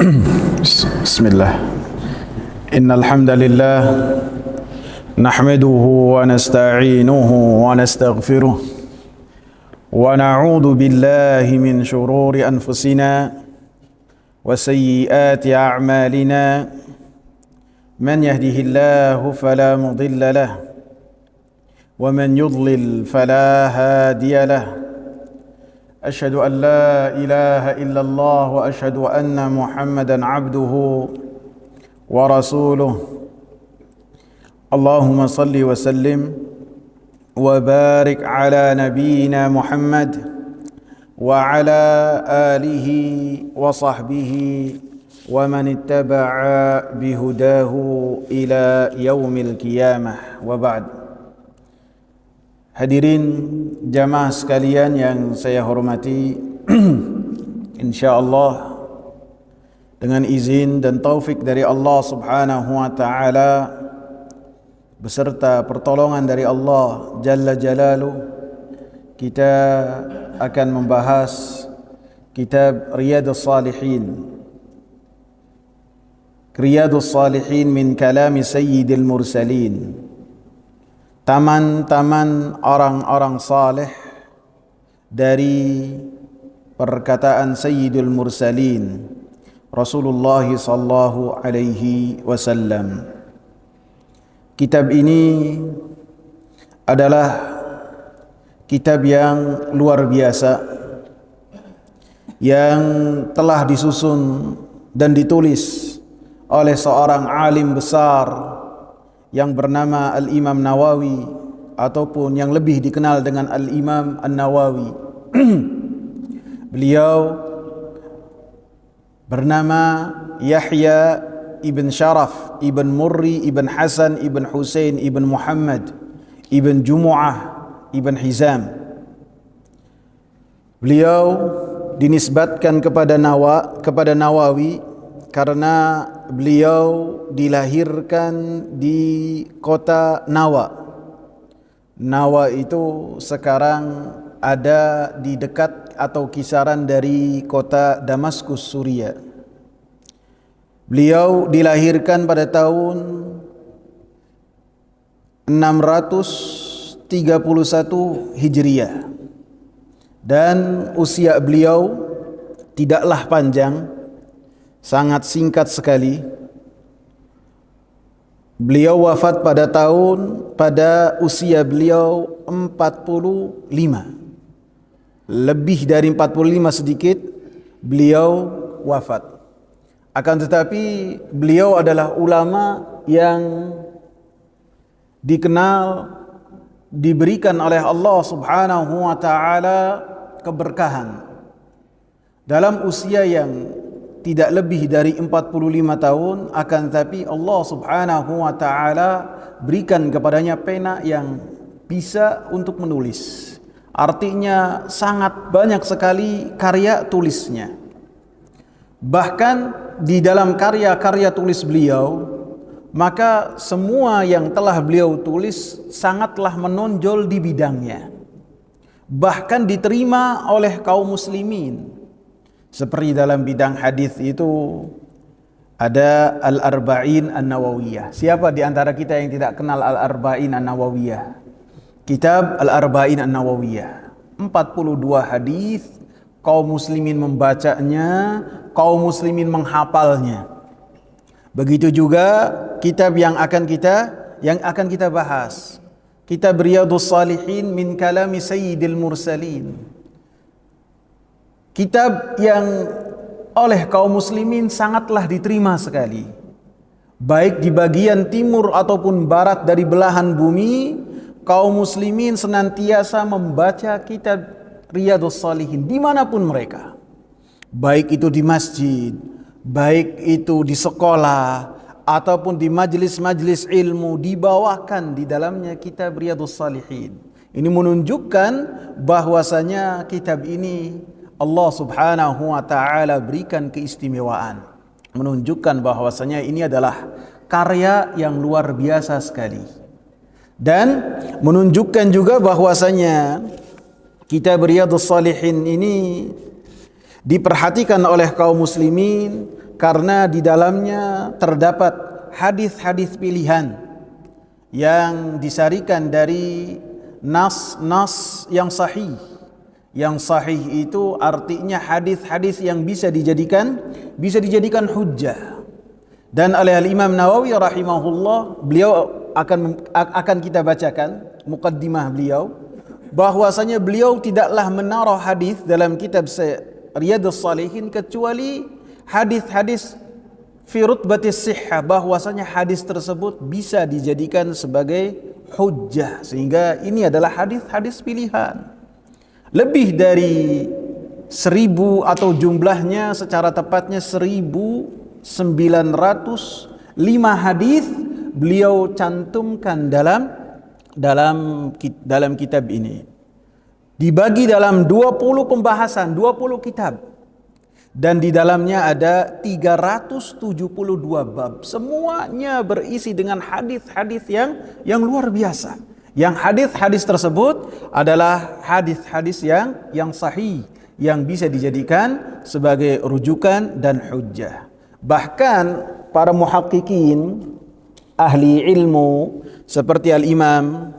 بسم الله إن الحمد لله نحمده ونستعينه ونستغفره ونعوذ بالله من شرور أنفسنا وسيئات أعمالنا من يهده الله فلا مضل له ومن يضلل فلا هادي له أشهد أن لا إله إلا الله وأشهد أن محمدا عبده ورسوله اللهم صل وسلم وبارك على نبينا محمد وعلى آله وصحبه ومن اتبع بهداه إلى يوم القيامة وبعد. Hadirin jamaah sekalian yang saya hormati, insyaallah dengan izin dan taufik dari Allah Subhanahu wa taala beserta pertolongan dari Allah Jalla Jalaluh, kita akan membahas kitab Riyadhus Shalihin. Riyadhus Shalihin min kalami Sayyidil Mursalin. Taman-taman orang-orang saleh dari perkataan Sayyidul Mursalin Rasulullah sallallahu alaihi wasallam. Kitab ini adalah kitab yang luar biasa yang telah disusun dan ditulis oleh seorang alim besar yang bernama Al-Imam Nawawi, ataupun yang lebih dikenal dengan Al-Imam An-Nawawi. Beliau bernama Yahya ibn Sharaf ibn Murri ibn Hasan ibn Husain ibn Muhammad ibn Jumu'ah ibn Hizam. Beliau dinisbatkan kepada Nawawi karena beliau dilahirkan di kota Nawa. Nawa itu sekarang ada di dekat atau kisaran dari kota Damaskus, Suria. Beliau dilahirkan pada tahun 631 Hijriah. Dan usia beliau tidaklah panjang, sangat singkat sekali. Beliau wafat pada usia beliau 45. Lebih dari 45 sedikit beliau wafat. Akan tetapi beliau adalah ulama yang dikenal, diberikan oleh Allah Subhanahu wa taala keberkahan. Dalam usia yang tidak lebih dari 45 tahun, akan tetapi Allah Subhanahu wa taala berikan kepadanya pena yang bisa untuk menulis. Artinya sangat banyak sekali karya tulisnya. Bahkan di dalam karya-karya tulis beliau, maka semua yang telah beliau tulis sangatlah menonjol di bidangnya. Bahkan diterima oleh kaum muslimin. Seperti dalam bidang hadis itu ada Al-Arba'in An-Nawawiyah. Siapa di antara kita yang tidak kenal Al-Arba'in An-Nawawiyah? Kitab Al-Arba'in An-Nawawiyah. 42 hadis, kaum muslimin membacanya, kaum muslimin menghafalnya. Begitu juga kitab yang akan kita bahas. Kitab Riyadhus Shalihin min kalami Sayyidil Mursalin. Kitab yang oleh kaum muslimin sangatlah diterima sekali. Baik di bagian timur ataupun barat dari belahan bumi, kaum muslimin senantiasa membaca kitab Riyadhus Shalihin dimanapun mereka. Baik itu di masjid, baik itu di sekolah, ataupun di majlis-majlis ilmu, dibawakan di dalamnya kitab Riyadhus Shalihin. Ini menunjukkan bahwasanya kitab ini Allah Subhanahu wa taala berikan keistimewaan, menunjukkan bahwasanya ini adalah karya yang luar biasa sekali. Dan menunjukkan juga bahwasanya kitab Riyadhus Shalihin ini diperhatikan oleh kaum muslimin karena di dalamnya terdapat hadis-hadis pilihan yang disarikan dari nas-nas yang sahih. Yang sahih itu artinya hadis-hadis yang bisa dijadikan hujjah. Dan oleh Imam Nawawi rahimahullah, beliau akan kita bacakan muqaddimah beliau, bahwasanya beliau tidaklah menaruh hadis dalam kitab Riyadhus Shalihin kecuali hadis-hadis fi rutbatis sihhah, bahwasanya hadis tersebut bisa dijadikan sebagai hujjah, sehingga ini adalah hadis-hadis pilihan. Lebih dari 1000 atau jumlahnya secara tepatnya 1905 hadis beliau cantumkan dalam kitab ini. Dibagi dalam 20 pembahasan, 20 kitab. Dan di dalamnya ada 372 bab. Semuanya berisi dengan hadis-hadis yang luar biasa. Yang hadis-hadis tersebut adalah hadis-hadis yang sahih, yang bisa dijadikan sebagai rujukan dan hujjah. Bahkan para muhaqqiqin, ahli ilmu seperti Al-Imam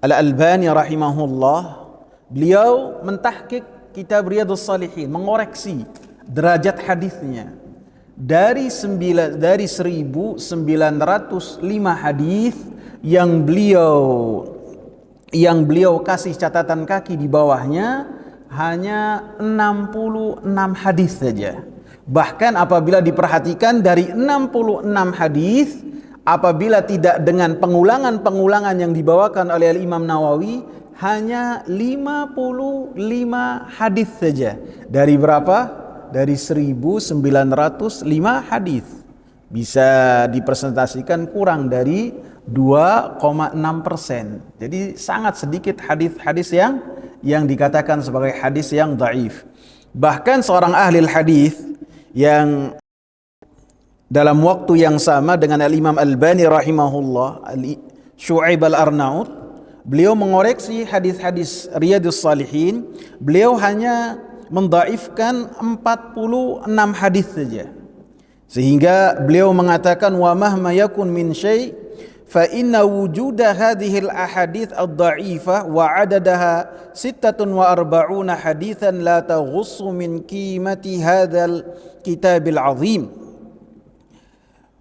Al-Albani rahimahullah, beliau mentahqiq kitab Riyadhus Shalihin, mengoreksi derajat hadisnya dari 1905 hadis yang beliau kasih catatan kaki di bawahnya hanya 66 hadis saja. Bahkan apabila diperhatikan dari 66 hadis, apabila tidak dengan pengulangan-pengulangan yang dibawakan oleh Imam Nawawi, hanya 55 hadis saja. Dari berapa? Dari 1905 hadis. Bisa dipresentasikan kurang dari 2,6%. Jadi sangat sedikit hadis-hadis yang dikatakan sebagai hadis yang dhaif. Bahkan seorang ahli hadis yang dalam waktu yang sama dengan Al-Imam Albani rahimahullah, Syu'aib Al-Arnaut, beliau mengoreksi hadis-hadis Riyadhus Shalihin, beliau hanya mendhaifkan 46 hadis saja. Sehingga beliau mengatakan, wa mahma yakun min syai' fa inna wujuda hadhihi al-ahadits ad-dha'ifah wa 'adadaha 46 haditsan la taghussu min qimati hadzal kitabil 'azim.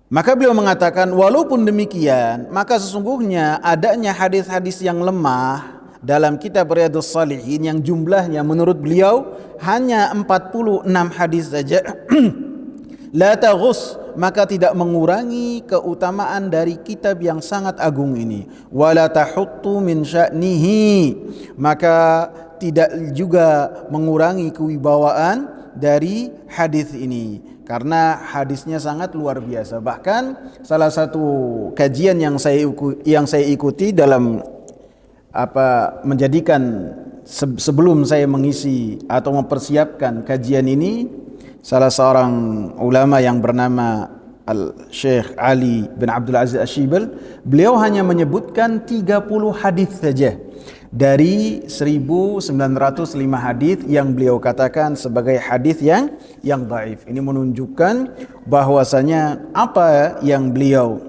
Maka beliau mengatakan, walaupun demikian, maka sesungguhnya adanya hadis-hadis yang lemah dalam kitab Riyadhus Shalihin yang jumlahnya menurut beliau hanya 46 hadis saja. La taghus, maka tidak mengurangi keutamaan dari kitab yang sangat agung ini. Wala tahuttu min sya'nihi, maka tidak juga mengurangi kewibawaan dari hadis ini, karena hadisnya sangat luar biasa. Bahkan salah satu kajian yang saya ikuti dalam menjadikan sebelum saya mengisi atau mempersiapkan kajian ini, salah seorang ulama yang bernama Al-Syekh Ali bin Abdul Aziz Ash-Shibal, beliau hanya menyebutkan 30 hadis saja dari 1905 hadis yang beliau katakan sebagai hadis yang dhaif. Ini menunjukkan bahwasanya apa yang beliau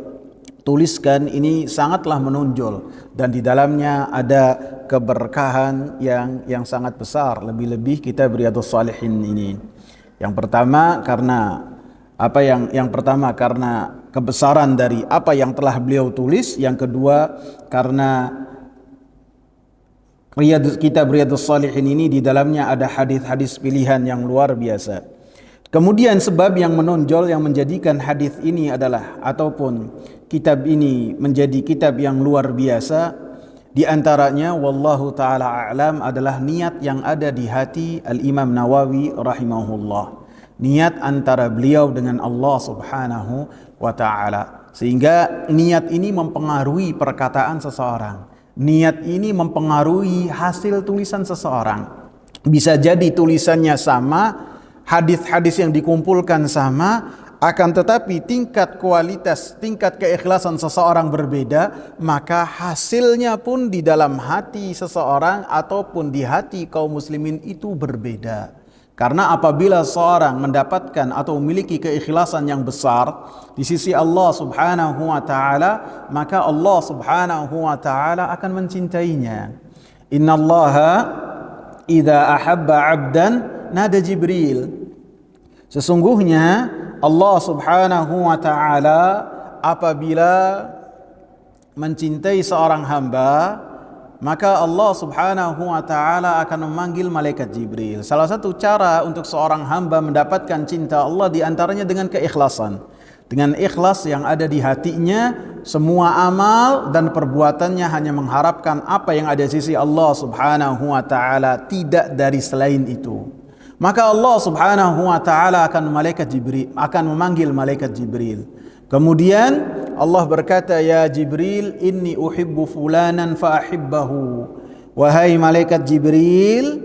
tuliskan ini sangatlah menonjol dan di dalamnya ada keberkahan yang sangat besar, lebih-lebih kitab Riyadhus Shalihin ini. Yang pertama karena karena kebesaran dari apa yang telah beliau tulis. Yang kedua karena kitab Riyadhus Shalihin ini di dalamnya ada hadis-hadis pilihan yang luar biasa. Kemudian sebab yang menonjol yang menjadikan hadis ini adalah ataupun kitab ini menjadi kitab yang luar biasa, di antaranya wallahu taala a'lam adalah niat yang ada di hati Al-Imam Nawawi rahimahullah. Niat antara beliau dengan Allah Subhanahu wa taala. Sehingga niat ini mempengaruhi perkataan seseorang. Niat ini mempengaruhi hasil tulisan seseorang. Bisa jadi tulisannya sama, hadis-hadis yang dikumpulkan sama, akan tetapi tingkat kualitas, tingkat keikhlasan seseorang berbeda, maka hasilnya pun di dalam hati seseorang ataupun di hati kaum muslimin itu berbeda. Karena apabila seorang mendapatkan atau memiliki keikhlasan yang besar di sisi Allah Subhanahu wa taala, maka Allah Subhanahu wa taala akan mencintainya. Innallaha idza ahabba 'abdan nada Jibril. Sesungguhnya Allah Subhanahu wa taala apabila mencintai seorang hamba, maka Allah Subhanahu wa taala akan memanggil malaikat Jibril. Salah satu cara untuk seorang hamba mendapatkan cinta Allah di antaranya dengan keikhlasan. Dengan ikhlas yang ada di hatinya, semua amal dan perbuatannya hanya mengharapkan apa yang ada di sisi Allah Subhanahu wa taala, tidak dari selain itu. Maka Allah Subhanahu wa taala akan memanggil malaikat Jibril. Kemudian Allah berkata, ya Jibril, inni uhibbu fulanan fa ahibbahu. Wahai malaikat Jibril,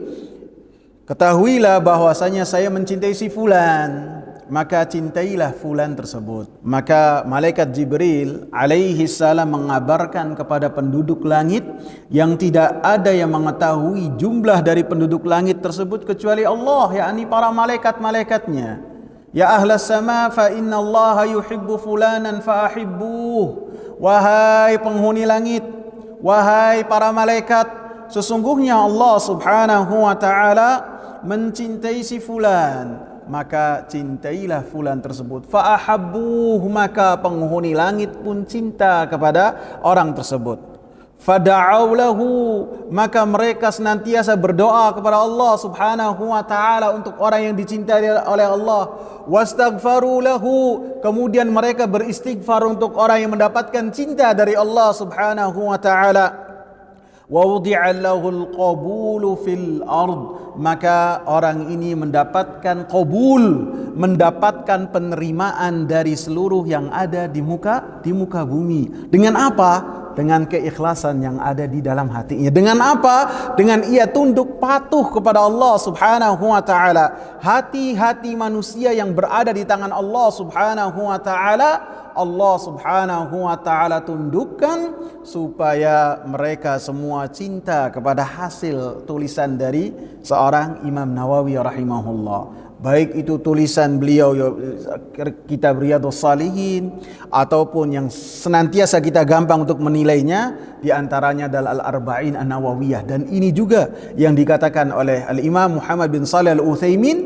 ketahuilah bahwasanya saya mencintai si fulan, maka cintailah fulan tersebut. Maka malaikat Jibril alaihi salam mengabarkan kepada penduduk langit yang tidak ada yang mengetahui jumlah dari penduduk langit tersebut kecuali Allah, yakni para malaikat-malaikatnya. Ya ahlas sama fa inna Allah yuhibbu fulanan fa ahibbuh. Wahai penghuni langit, wahai para malaikat, sesungguhnya Allah Subhanahu wa taala mencintai si fulan, maka cintailah fulan tersebut. Fa ahabbuh, maka penghuni langit pun cinta kepada orang tersebut. Fada'au lahu, maka mereka senantiasa berdoa kepada Allah Subhanahu wa taala untuk orang yang dicintai oleh Allah. Wastaghfaru lahu, kemudian mereka beristighfar untuk orang yang mendapatkan cinta dari Allah Subhanahu wa taala. Wa wudi'a lahul qabulu fil ard, maka orang ini mendapatkan qabul, mendapatkan penerimaan dari seluruh yang ada di muka bumi. Dengan apa? Dengan keikhlasan yang ada di dalam hatinya. Dengan apa? Dengan ia tunduk patuh kepada Allah Subhanahu wa taala. Hati-hati manusia yang berada di tangan Allah Subhanahu wa taala, Allah Subhanahu wa taala tundukkan supaya mereka semua cinta kepada hasil tulisan dari seorang Imam Nawawi rahimahullah. Baik itu tulisan beliau kitab Riyadhus Shalihin ataupun yang senantiasa kita gampang untuk menilainya, di antaranya adalah Al-Arba'in An-Nawawiyah. Dan ini juga yang dikatakan oleh Al-Imam Muhammad bin Shalih Al-Utsaimin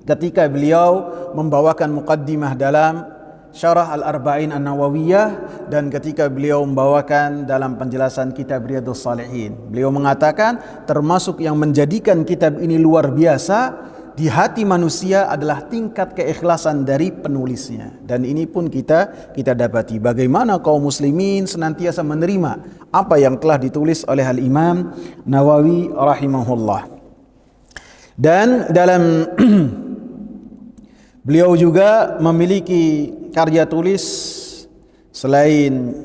ketika beliau membawakan muqaddimah dalam Syarah Al-Arba'in An-Nawawiyah dan ketika beliau membawakan dalam penjelasan kitab Riyadhus Shalihin. Beliau mengatakan termasuk yang menjadikan kitab ini luar biasa di hati manusia adalah tingkat keikhlasan dari penulisnya. Dan ini pun kita dapati bagaimana kaum muslimin senantiasa menerima apa yang telah ditulis oleh Al-Imam Nawawi rahimahullah. Dan dalam beliau juga memiliki karya tulis selain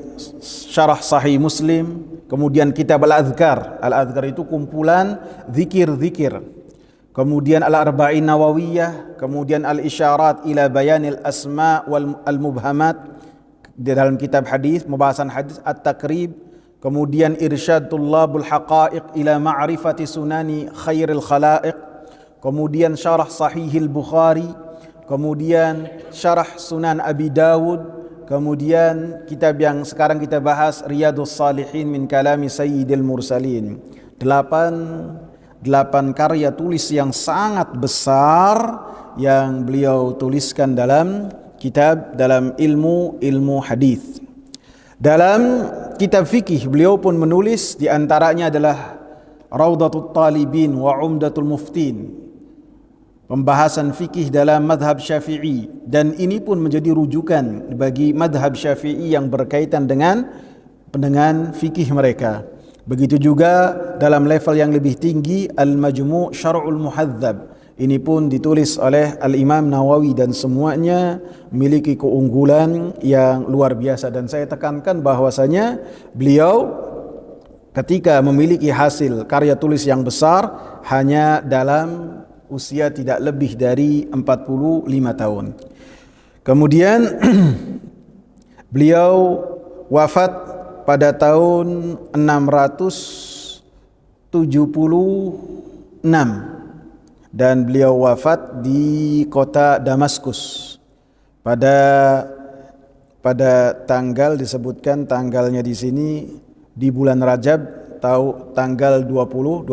Syarah Sahih Muslim, kemudian kitab Al-Adhkar. Al-Adhkar itu kumpulan zikir-zikir. Kemudian Al-Arba'in Nawawiyah, kemudian Al-Isyarat ila Bayanil Asma wal Al-Mubhamat di dalam kitab hadis, pembahasan hadis At-Taqrib, kemudian Irsyad Tullabul Haqa'iq ila Ma'rifati Sunani Khairil Khalaiq, kemudian Syarah Sahihil Bukhari, kemudian Syarah Sunan Abi Dawud, kemudian kitab yang sekarang kita bahas Riyadhus Shalihin min kalami Sayyidil Mursalin. 8 karya tulis yang sangat besar yang beliau tuliskan dalam ilmu hadis. Dalam kitab fikih beliau pun menulis, di antaranya adalah Raudatul Talibin wa Umdatul Muftin, pembahasan fikih dalam madhab Syafi'i, dan ini pun menjadi rujukan bagi madhab Syafi'i yang berkaitan dengan fikih mereka. Begitu juga dalam level yang lebih tinggi Al-Majmu' Syar'ul Muhadzab. Ini pun ditulis oleh Al-Imam Nawawi dan semuanya memiliki keunggulan yang luar biasa. Dan saya tekankan bahwasanya beliau ketika memiliki hasil karya tulis yang besar hanya dalam usia tidak lebih dari 45 tahun. Kemudian beliau wafat pada tahun 676 dan beliau wafat di kota Damaskus pada tanggal, disebutkan tanggalnya di sini di bulan Rajab tanggal 24.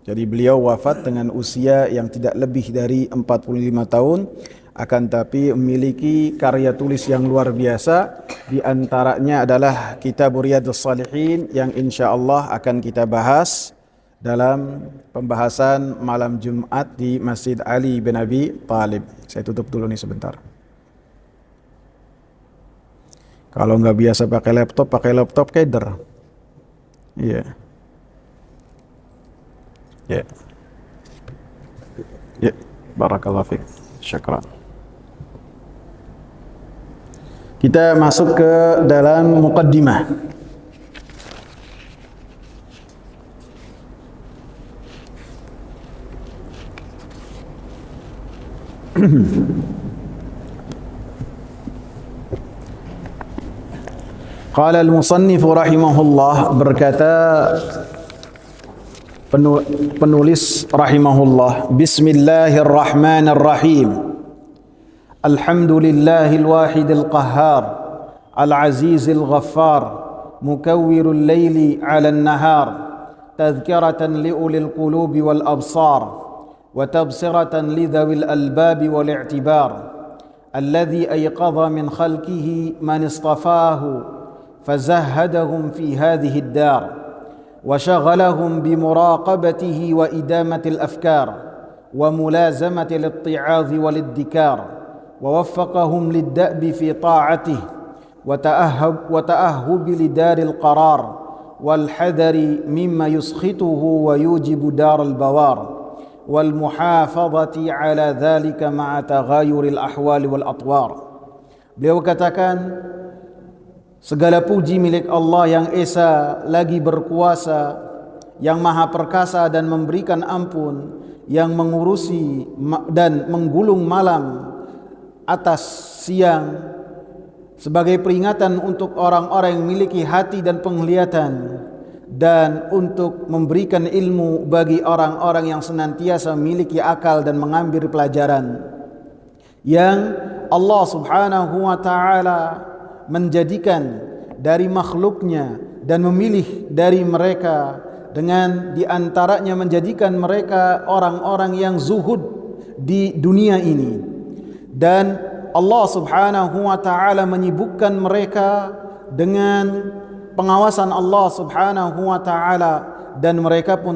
Jadi beliau wafat dengan usia yang tidak lebih dari 45 tahun, akan tapi memiliki karya tulis yang luar biasa. Di antaranya adalah Kitab Riyadhus Shalihin yang insyaallah akan kita bahas dalam pembahasan malam Jumat di Masjid Ali bin Abi Thalib. Saya tutup dulu nih sebentar. Kalau nggak biasa pakai laptop keder. Iya. Ya. Ya, barakallahu fiik. Syukran. Kita masuk ke dalam muqaddimah. Qala al-musannif rahimahullah, berkata penulis rahimahullah, Bismillahirrahmanirrahim. Alhamdulillahil wahidil qahhar, al-azizil ghaffar, mukawwirul laili 'alan nahar, tadhkiratan liulil qulubi wal absar, wa tabsiratan lidhawil albabi wal i'tibar, alladhi ayqadha min khalqihi man istafahu فزهدهم في هذه الدار وشغلهم بمراقبته وإدامة الأفكار وملازمة الاتعاظ والادكار ووفقهم للدأب في طاعته وتأهب لدار القرار والحذر مما يسخطه ويوجب دار البوار والمحافظة على ذلك مع تغاير الأحوال والأطوار. Beliau katakan, segala puji milik Allah yang Esa lagi berkuasa, yang maha perkasa dan memberikan ampun, yang mengurusi dan menggulung malam atas siang sebagai peringatan untuk orang-orang yang memiliki hati dan penglihatan, dan untuk memberikan ilmu bagi orang-orang yang senantiasa memiliki akal dan mengambil pelajaran, yang Allah subhanahu wa ta'ala menjadikan dari makhluknya dan memilih dari mereka, dengan diantaranya menjadikan mereka orang-orang yang zuhud di dunia ini, dan Allah subhanahu wa ta'ala menyibukkan mereka dengan pengawasan Allah subhanahu wa ta'ala, dan mereka pun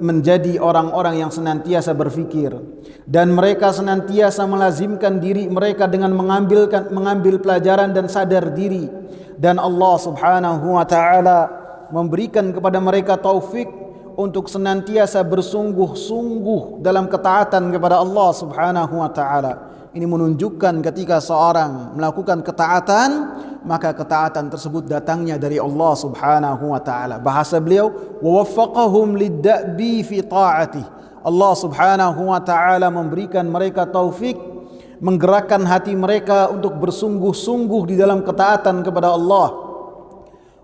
menjadi orang-orang yang senantiasa berfikir, dan mereka senantiasa melazimkan diri mereka dengan mengambil pelajaran dan sadar diri, dan Allah subhanahu wa ta'ala memberikan kepada mereka taufik untuk senantiasa bersungguh-sungguh dalam ketaatan kepada Allah subhanahu wa ta'ala. Ini menunjukkan ketika seorang melakukan ketaatan, maka ketaatan tersebut datangnya dari Allah subhanahu wa ta'ala. Bahasa beliau, وَوَفَّقَهُمْ لِلدَّأْبِ فِي طَاعَتِهِ. Allah subhanahu wa ta'ala memberikan mereka taufik, menggerakkan hati mereka untuk bersungguh-sungguh di dalam ketaatan kepada Allah.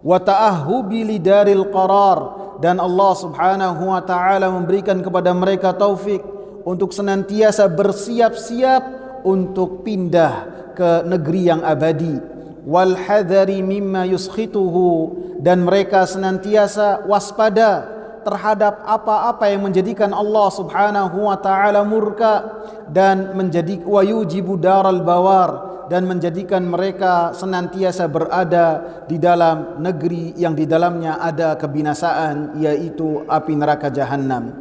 وَتَأَهُّبِ لِدَارِ الْقَرَارِ. Dan Allah subhanahu wa ta'ala memberikan kepada mereka taufik untuk senantiasa bersiap-siap untuk pindah ke negeri yang abadi. Wal hadari mimma yuskhituhu. Dan mereka senantiasa waspada terhadap apa-apa yang menjadikan Allah subhanahu wa ta'ala murka, dan menjadi wa yujibu daral bawar, dan menjadikan mereka senantiasa berada di dalam negeri yang di dalamnya ada kebinasaan, yaitu api neraka Jahannam.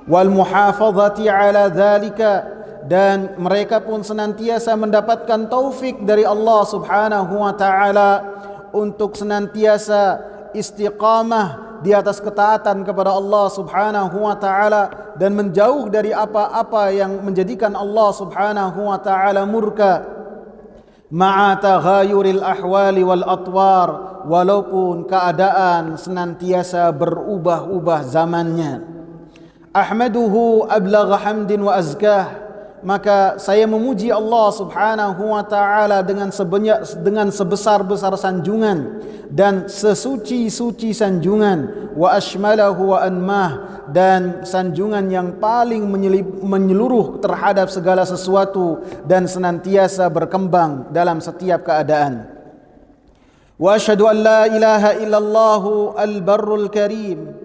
Wal muhafazati ala dzalika. Dan mereka pun senantiasa mendapatkan taufik dari Allah subhanahu wa ta'ala untuk senantiasa istiqamah di atas ketaatan kepada Allah subhanahu wa ta'ala, dan menjauh dari apa-apa yang menjadikan Allah subhanahu wa ta'ala murka. Ma'a taghayuril ahwali wal atwar. Walaupun keadaan senantiasa berubah-ubah zamannya. Ahmaduhu ablagha hamdin wa azkah. maka saya memuji Allah Subhanahu wa taala dengan sebesar-besar sanjungan dan sesuci-suci sanjungan, wa ashmalahu wa anmah, dan sanjungan yang paling menyeluruh terhadap segala sesuatu dan senantiasa berkembang dalam setiap keadaan. Wa asyhadu an la ilaha illallah al-barrul karim.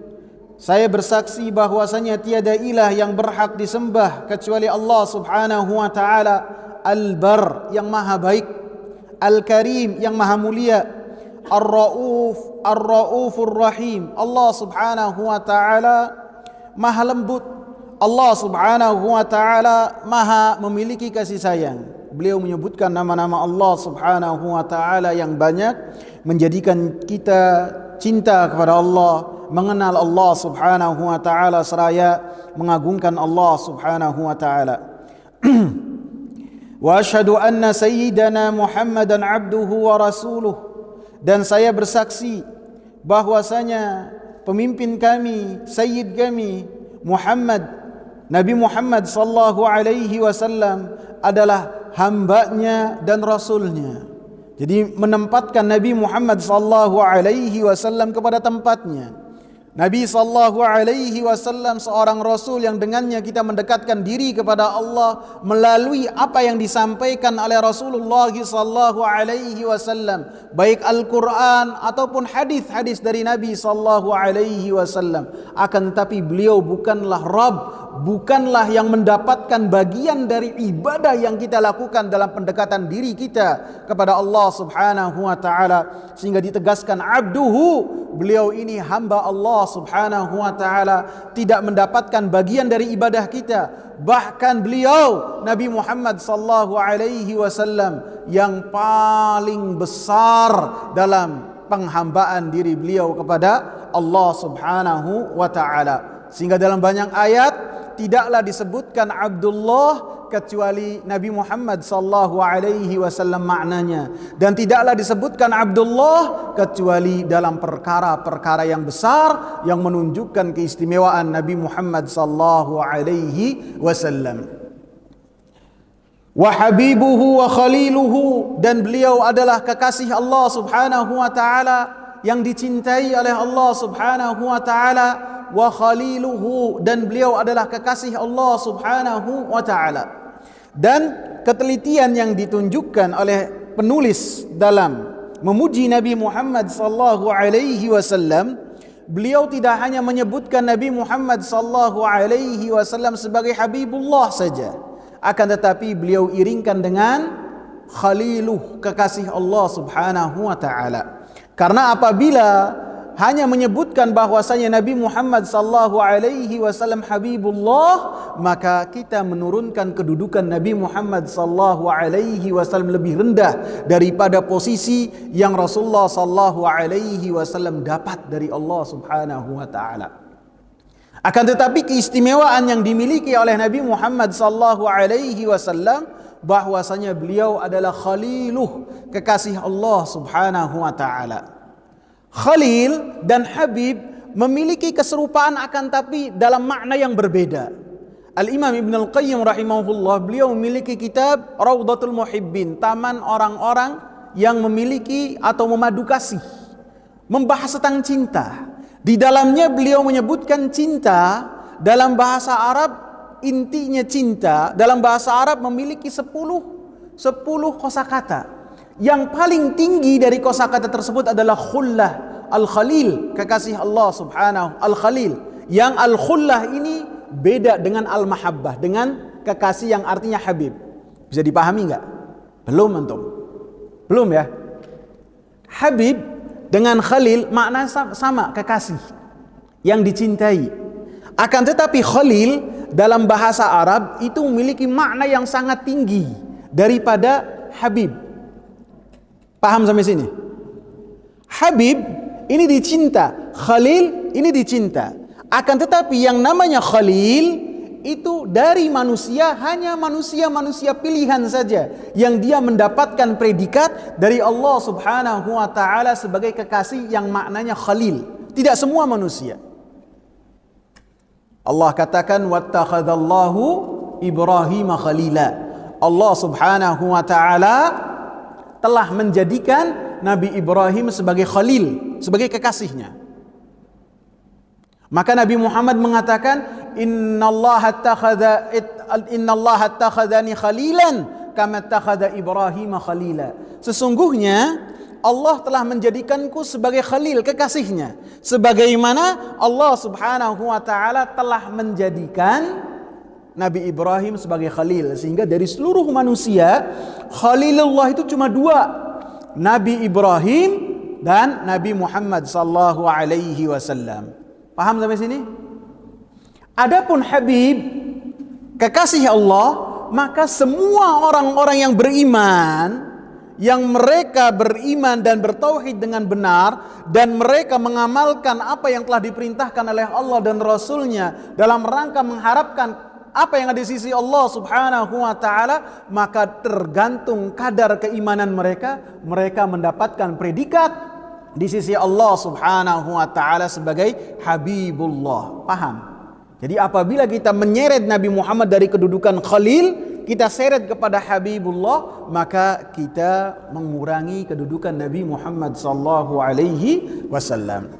Saya bersaksi bahwasanya tiada ilah yang berhak disembah kecuali Allah Subhanahu wa taala, Al-Barr yang maha baik, Al-Karim yang maha mulia, Ar-Rauf, Ar-Raufur Rahim. Allah Subhanahu wa taala maha lembut, Allah Subhanahu wa taala maha memiliki kasih sayang. Beliau menyebutkan nama-nama Allah Subhanahu wa taala yang banyak, menjadikan kita cinta kepada Allah, mengenal Allah Subhanahu wa taala seraya mengagungkan Allah Subhanahu wa taala. Wa asyhadu anna sayyidana Muhammadan abduhu wa rasuluh, dan saya bersaksi bahwasanya pemimpin kami, sayyid kami Muhammad, Nabi Muhammad sallallahu alaihi wasallam adalah hambanya dan rasulnya. Jadi menempatkan Nabi Muhammad sallallahu alaihi wasallam kepada tempatnya. Nabi sallallahu alaihi wasallam seorang rasul yang dengannya kita mendekatkan diri kepada Allah melalui apa yang disampaikan oleh Rasulullah sallallahu alaihi wasallam, baik Al-Qur'an ataupun hadis-hadis dari Nabi sallallahu alaihi wasallam. Akan tetapi beliau bukanlah Rabb, bukanlah yang mendapatkan bagian dari ibadah yang kita lakukan dalam pendekatan diri kita kepada Allah Subhanahu wa taala, sehingga ditegaskan abduhu, beliau ini hamba Allah Subhanahu wa taala, tidak mendapatkan bagian dari ibadah kita. Bahkan beliau Nabi Muhammad sallallahu alaihi wasallam yang paling besar dalam penghambaan diri beliau kepada Allah Subhanahu wa taala. Sehingga dalam banyak ayat tidaklah disebutkan Abdullah kecuali Nabi Muhammad sallallahu alaihi wasallam maknanya, dan tidaklah disebutkan Abdullah kecuali dalam perkara-perkara yang besar yang menunjukkan keistimewaan Nabi Muhammad sallallahu alaihi wasallam. Wa habibuhu wa khaliluhu, dan beliau adalah kekasih Allah Subhanahu wa taala yang dicintai oleh Allah Subhanahu wa taala, wa khaliluhu, dan beliau adalah kekasih Allah Subhanahu wa taala. Dan ketelitian yang ditunjukkan oleh penulis dalam memuji Nabi Muhammad sallallahu alaihi wasallam, beliau tidak hanya menyebutkan Nabi Muhammad sallallahu alaihi wasallam sebagai Habibullah saja, akan tetapi beliau iringkan dengan khaliluh, kekasih Allah Subhanahu wa taala. Karena apabila hanya menyebutkan bahwasanya Nabi Muhammad sallallahu alaihi wasallam Habibullah, maka kita menurunkan kedudukan Nabi Muhammad sallallahu alaihi wasallam lebih rendah daripada posisi yang Rasulullah sallallahu alaihi wasallam dapat dari Allah Subhanahu wa taala. Akan tetapi keistimewaan yang dimiliki oleh Nabi Muhammad sallallahu alaihi wasallam bahwasanya beliau adalah khaliluh, kekasih Allah Subhanahu wa taala. Khalil dan Habib memiliki keserupaan, akan tapi dalam makna yang berbeda. Al-Imam Ibn Al-Qayyim rahimahullah, beliau memiliki kitab Raudhatul Muhibbin, taman orang-orang yang memiliki atau memadu kasih, membahas tentang cinta. Di dalamnya beliau menyebutkan cinta dalam bahasa Arab, intinya cinta dalam bahasa Arab memiliki 10 kosakata. Yang paling tinggi dari kosakata tersebut adalah khullah, al-khalil, kekasih Allah Subhanahu, al-khalil. Yang al-khullah ini beda dengan al-mahabbah, dengan kekasih yang artinya habib. Bisa dipahami enggak? Belum antum? Belum ya? Habib dengan khalil makna sama, kekasih yang dicintai. Akan tetapi khalil dalam bahasa Arab itu memiliki makna yang sangat tinggi daripada habib. Paham sampai sini? Habib ini dicinta, khalil ini dicinta. Akan tetapi yang namanya khalil itu dari manusia, hanya manusia pilihan saja yang dia mendapatkan predikat dari Allah Subhanahu wa taala sebagai kekasih yang maknanya khalil. Tidak semua manusia. Allah katakan wattakhadallahu Ibrahim khalila. Allah Subhanahu wa taala telah menjadikan Nabi Ibrahim sebagai khalil, sebagai kekasihnya. Maka Nabi Muhammad mengatakan, innallaha attakhadhani khalilan kama attakhadha Ibrahim khalila. Sesungguhnya Allah telah menjadikanku sebagai khalil, kekasihnya, sebagaimana Allah Subhanahu wa taala telah menjadikan Nabi Ibrahim sebagai khalil. Sehingga dari seluruh manusia, Khalilullah itu cuma dua, Nabi Ibrahim dan Nabi Muhammad sallallahu alaihi wasallam. Paham sampai sini? Adapun Habib, kekasih Allah, maka semua orang-orang yang beriman, yang mereka beriman dan bertauhid dengan benar, dan mereka mengamalkan apa yang telah diperintahkan oleh Allah dan Rasulnya dalam rangka mengharapkan apa yang ada di sisi Allah Subhanahu wa taala, maka tergantung kadar keimanan mereka, mereka mendapatkan predikat di sisi Allah Subhanahu wa taala sebagai Habibullah. Paham? Jadi apabila kita menyeret Nabi Muhammad dari kedudukan Khalil, kita seret kepada Habibullah, maka kita mengurangi kedudukan Nabi Muhammad sallallahu alaihi wasallam.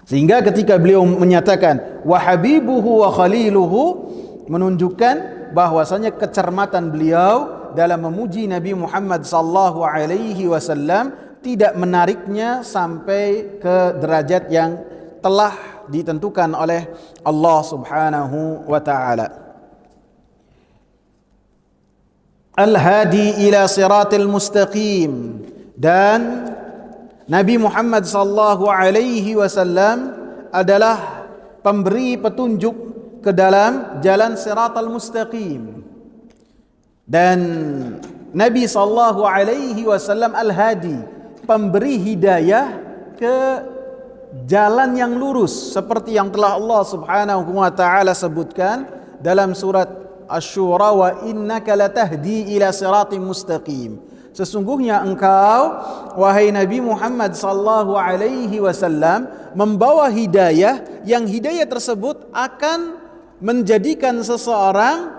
Sehingga ketika beliau menyatakan wa habibuhu wa khaliluhu, menunjukkan bahwasanya kecermatan beliau dalam memuji Nabi Muhammad sallallahu alaihi wasallam tidak menariknya sampai ke derajat yang telah ditentukan oleh Allah Subhanahu wa taala. Al-hadi ila siratil mustaqim, dan Nabi Muhammad sallallahu alaihi wasallam adalah pemberi petunjuk ke dalam jalan siratal mustaqim. Dan Nabi sallallahu alaihi wasallam al-hadi, pemberi hidayah ke jalan yang lurus, seperti yang telah Allah Subhanahu wa taala sebutkan dalam surat Asy-Syura, wa innaka latahdi ila siratim mustaqim. Sesungguhnya engkau, wahai Nabi Muhammad sallallahu alaihi wasallam, membawa hidayah yang hidayah tersebut akan menjadikan seseorang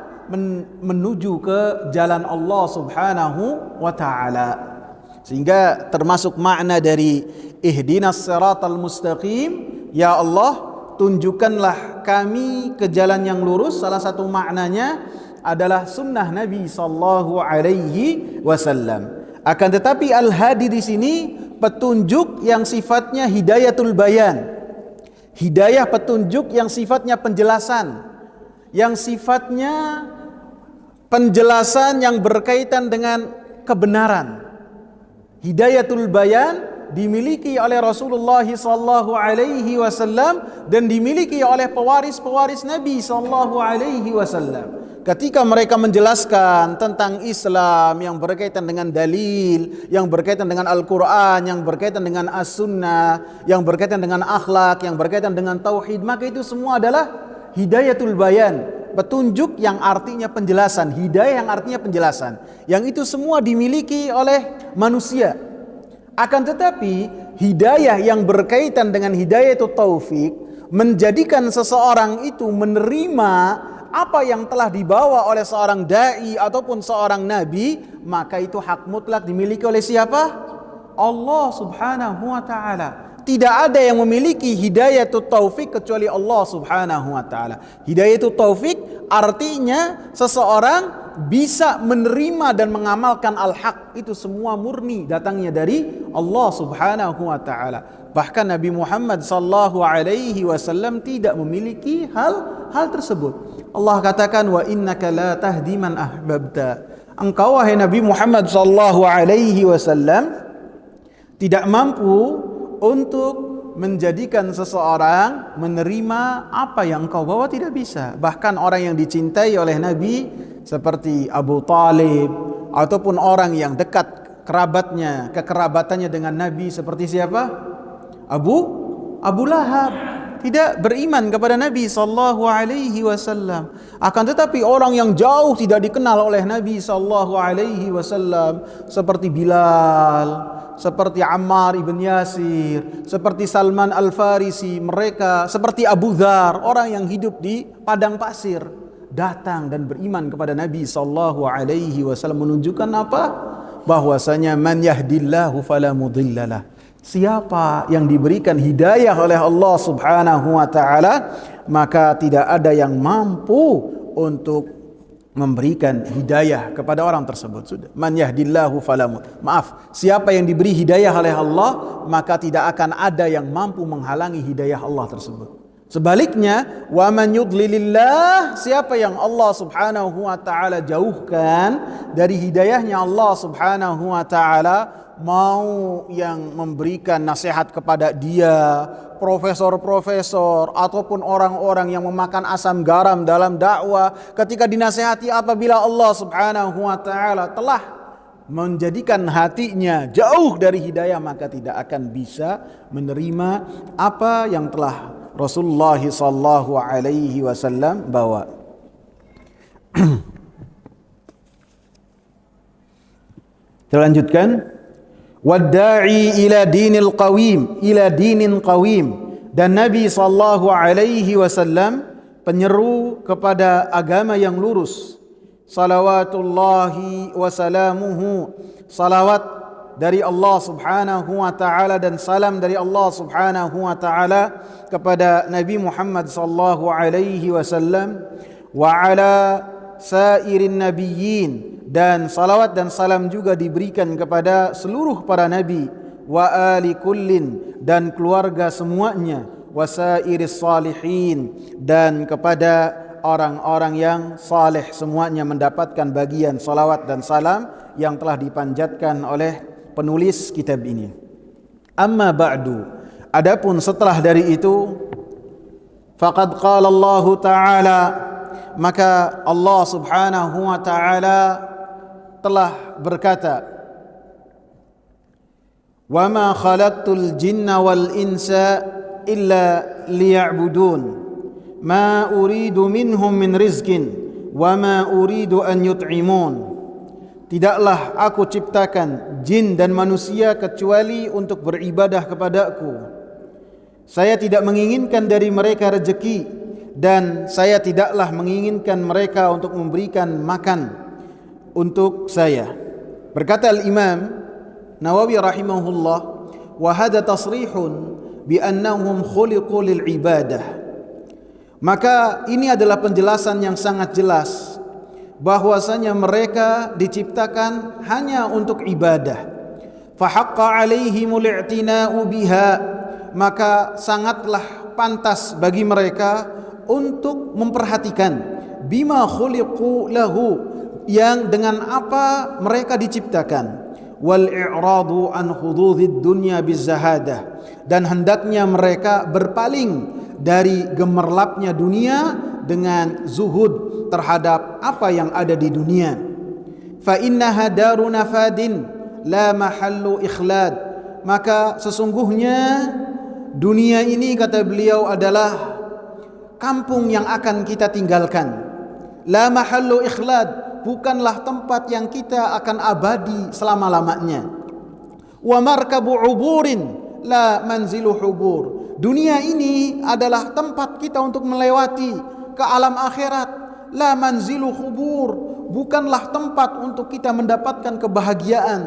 menuju ke jalan Allah Subhanahu wa taala. Sehingga termasuk makna dari ihdinas siratal mustaqim, ya Allah, tunjukkanlah kami ke jalan yang lurus. Salah satu maknanya adalah sunnah Nabi sallallahu alaihi wasallam. Akan tetapi al-hadi di sini petunjuk yang sifatnya hidayatul bayan. Hidayah petunjuk yang sifatnya penjelasan, yang sifatnya penjelasan yang berkaitan dengan kebenaran. Hidayatul bayan dimiliki oleh Rasulullah sallallahu alaihi wasallam dan dimiliki oleh pewaris-pewaris Nabi sallallahu alaihi wasallam. Ketika mereka menjelaskan tentang Islam yang berkaitan dengan dalil, yang berkaitan dengan Al-Qur'an, yang berkaitan dengan As-Sunnah, yang berkaitan dengan akhlak, yang berkaitan dengan tauhid, maka itu semua adalah hidayatul bayan, petunjuk yang artinya penjelasan, hidayah yang artinya penjelasan. Yang itu semua dimiliki oleh manusia. Akan tetapi hidayah yang berkaitan dengan hidayah itu taufik, menjadikan seseorang itu menerima apa yang telah dibawa oleh seorang dai ataupun seorang nabi, maka itu hak mutlak dimiliki oleh siapa? Allah Subhanahu wa taala. Tidak ada yang memiliki hidayah itu taufik kecuali Allah Subhanahu wa taala. Hidayah itu taufik artinya seseorang bisa menerima dan mengamalkan al-haq, itu semua murni datangnya dari Allah Subhanahu wa taala. Bahkan Nabi Muhammad sallallahu alaihi wasallam tidak memiliki hal tersebut. Allah katakan wa innaka la tahdi man ahbabta. Engkau wahai Nabi Muhammad sallallahu alaihi wasallam tidak mampu untuk menjadikan seseorang menerima apa yang engkau bawa, tidak bisa. Bahkan orang yang dicintai oleh Nabi seperti Abu Talib, ataupun orang yang dekat kerabatnya, kekerabatannya dengan Nabi seperti siapa? Abu Lahab, tidak beriman kepada Nabi sallallahu alaihi wasallam. Akan tetapi orang yang jauh tidak dikenal oleh Nabi sallallahu alaihi wasallam seperti Bilal, seperti Ammar ibn Yasir, seperti Salman Al-Farisi, mereka seperti Abu Dzar, orang yang hidup di padang pasir. datang dan beriman kepada Nabi sallallahu alaihi wasallam menunjukkan apa? Bahwasanya man yahdillahu fala mudhillalah. Siapa yang diberikan hidayah oleh Allah Subhanahu wa taala, maka tidak ada yang mampu untuk memberikan hidayah kepada orang tersebut. Sudah. Man yahdillahu fala Maaf, siapa yang diberi hidayah oleh Allah, maka tidak akan ada yang mampu menghalangi hidayah Allah tersebut. Sebaliknya, wa man yudlilillah, siapa yang Allah Subhanahu wa taala jauhkan dari hidayahnya Allah Subhanahu wa taala, mau yang memberikan nasihat kepada dia, profesor-profesor ataupun orang-orang yang memakan asam garam dalam dakwah, ketika dinasihati apabila Allah Subhanahu wa taala telah menjadikan hatinya jauh dari hidayah, maka tidak akan bisa menerima apa yang telah Rasulullah sallallahu alaihi wasallam bawa. Kita lanjutkan. Wadda'i ila dinil qawim, ila dinin qawim. Dan Nabi sallallahu alaihi wasallam penyeru kepada agama yang lurus. Salawatullahi wa salamuhu, salawat dari Allah Subhanahu wa taala dan salam dari Allah Subhanahu wa taala kepada Nabi Muhammad sallallahu alaihi wasallam, wa ala sairin nabiyyin, dan salawat dan salam juga diberikan kepada seluruh para nabi, wa ali kullin, dan keluarga semuanya, wa sairis salihin, dan kepada orang-orang yang saleh semuanya mendapatkan bagian salawat dan salam yang telah dipanjatkan oleh penulis kitab ini. Amma ba'du, adapun setelah dari itu, faqad qala Allah Ta'ala, maka Allah Subhanahu wa taala telah berkata, wa ma khalaqtul jinna wal insa illa liya'budun ma uridu minhum min rizqin wa ma uridu an yut'imun. Tidaklah aku ciptakan jin dan manusia kecuali untuk beribadah kepadaku. Saya tidak menginginkan dari mereka rezeki, dan saya tidaklah menginginkan mereka untuk memberikan makan untuk saya. Berkata Al-Imam Nawawi rahimahullah, wa hadha tasrihun bi annahum khuliqu lil ibadah. Maka ini adalah penjelasan yang sangat jelas bahwasanya mereka diciptakan hanya untuk ibadah. Fa haqqa alaihimul i'tina'u biha, maka sangatlah pantas bagi mereka untuk memperhatikan bima khuliqu lahu, yang dengan apa mereka diciptakan, wal i'radu an hududid dunya bizahadah, dan hendaknya mereka berpaling dari gemerlapnya dunia dengan zuhud terhadap apa yang ada di dunia. Fa innaha daru nafadin la mahallu ikhlad, maka sesungguhnya dunia ini, kata beliau, adalah kampung yang akan kita tinggalkan. La mahallu ikhlad, bukanlah tempat yang kita akan abadi selama-lamanya. Wa markabu uburin la manzilu hubur, dunia ini adalah tempat kita untuk melewati ke alam akhirat. La manzilu hubur, bukanlah tempat untuk kita mendapatkan kebahagiaan.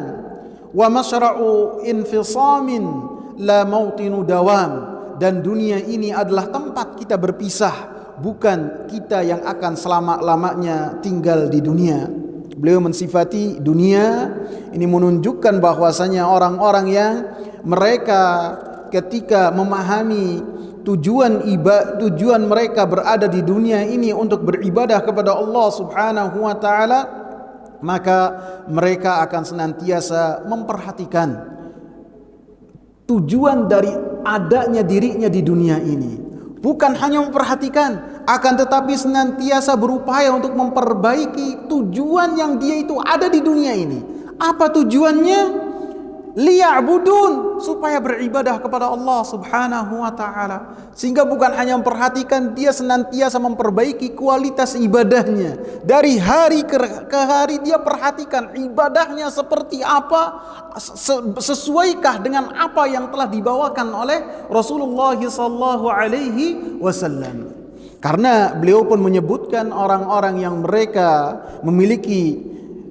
Wa masra'u infisamin la mautinu dawam, dan dunia ini adalah tempat kita berpisah, bukan kita yang akan selama-lamanya tinggal di dunia. Beliau mensifati dunia ini menunjukkan bahwasanya orang-orang yang mereka ketika memahami tujuan mereka berada di dunia ini untuk beribadah kepada Allah Subhanahu wa taala, maka mereka akan senantiasa memperhatikan tujuan dari adanya dirinya di dunia ini. Bukan hanya memperhatikan, akan tetapi senantiasa berupaya untuk memperbaiki tujuan yang dia itu ada di dunia ini. Apa tujuannya? Liya'budun, supaya beribadah kepada Allah Subhanahu wa taala. Sehingga bukan hanya memperhatikan, dia senantiasa memperbaiki kualitas ibadahnya. Dari hari ke hari dia perhatikan ibadahnya seperti apa, sesuaikah dengan apa yang telah dibawakan oleh Rasulullah sallallahu alaihi wasallam. Karena beliau pun menyebutkan orang-orang yang mereka memiliki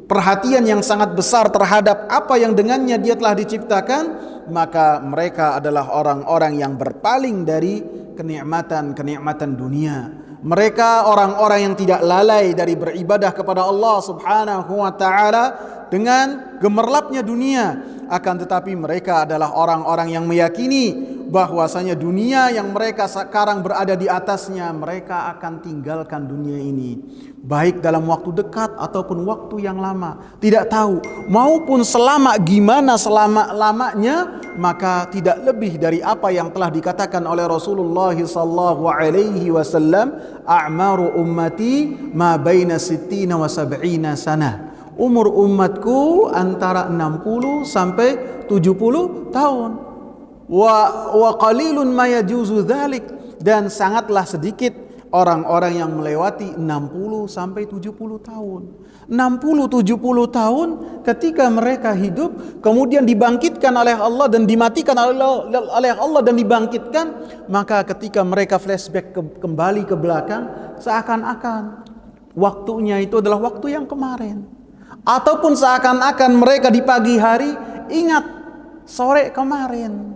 perhatian yang sangat besar terhadap apa yang dengannya dia telah diciptakan, maka mereka adalah orang-orang yang berpaling dari kenikmatan-kenikmatan dunia. Mereka orang-orang yang tidak lalai dari beribadah kepada Allah Subhanahu wa taala dengan gemerlapnya dunia, akan tetapi mereka adalah orang-orang yang meyakini bahwasanya dunia yang mereka sekarang berada di atasnya, mereka akan tinggalkan dunia ini, baik dalam waktu dekat ataupun waktu yang lama, tidak tahu, maupun selama gimana selama-lamanya, maka tidak lebih dari apa yang telah dikatakan oleh Rasulullah sallallahu alaihi wasallam, a'maru ummati ma baina sittina wa sab'ina sana. Umur umatku antara 60 sampai 70 tahun. Wa qalilun ma yajuzu dzalik, dan sangatlah sedikit orang-orang yang melewati 60 sampai 70 tahun. 60-70 tahun ketika mereka hidup kemudian dibangkitkan oleh Allah dan dimatikan oleh Allah dan dibangkitkan, maka ketika mereka flashback kembali ke belakang, seakan-akan waktunya itu adalah waktu yang kemarin, ataupun seakan-akan mereka di pagi hari ingat sore kemarin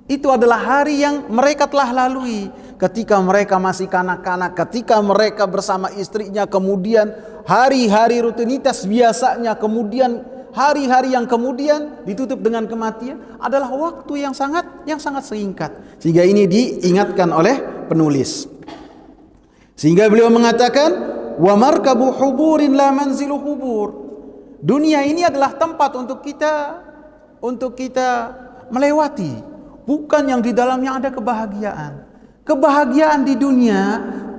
itu adalah hari yang mereka telah lalui ketika mereka masih kanak-kanak, ketika mereka bersama istrinya, kemudian hari-hari rutinitas biasanya, kemudian hari-hari yang kemudian ditutup dengan kematian, adalah waktu yang sangat singkat. Sehingga ini diingatkan oleh penulis. Sehingga beliau mengatakan, wa markabu huburin la manzilu hubur. Dunia ini adalah tempat untuk kita melewati, bukan yang di dalamnya ada kebahagiaan. Kebahagiaan di dunia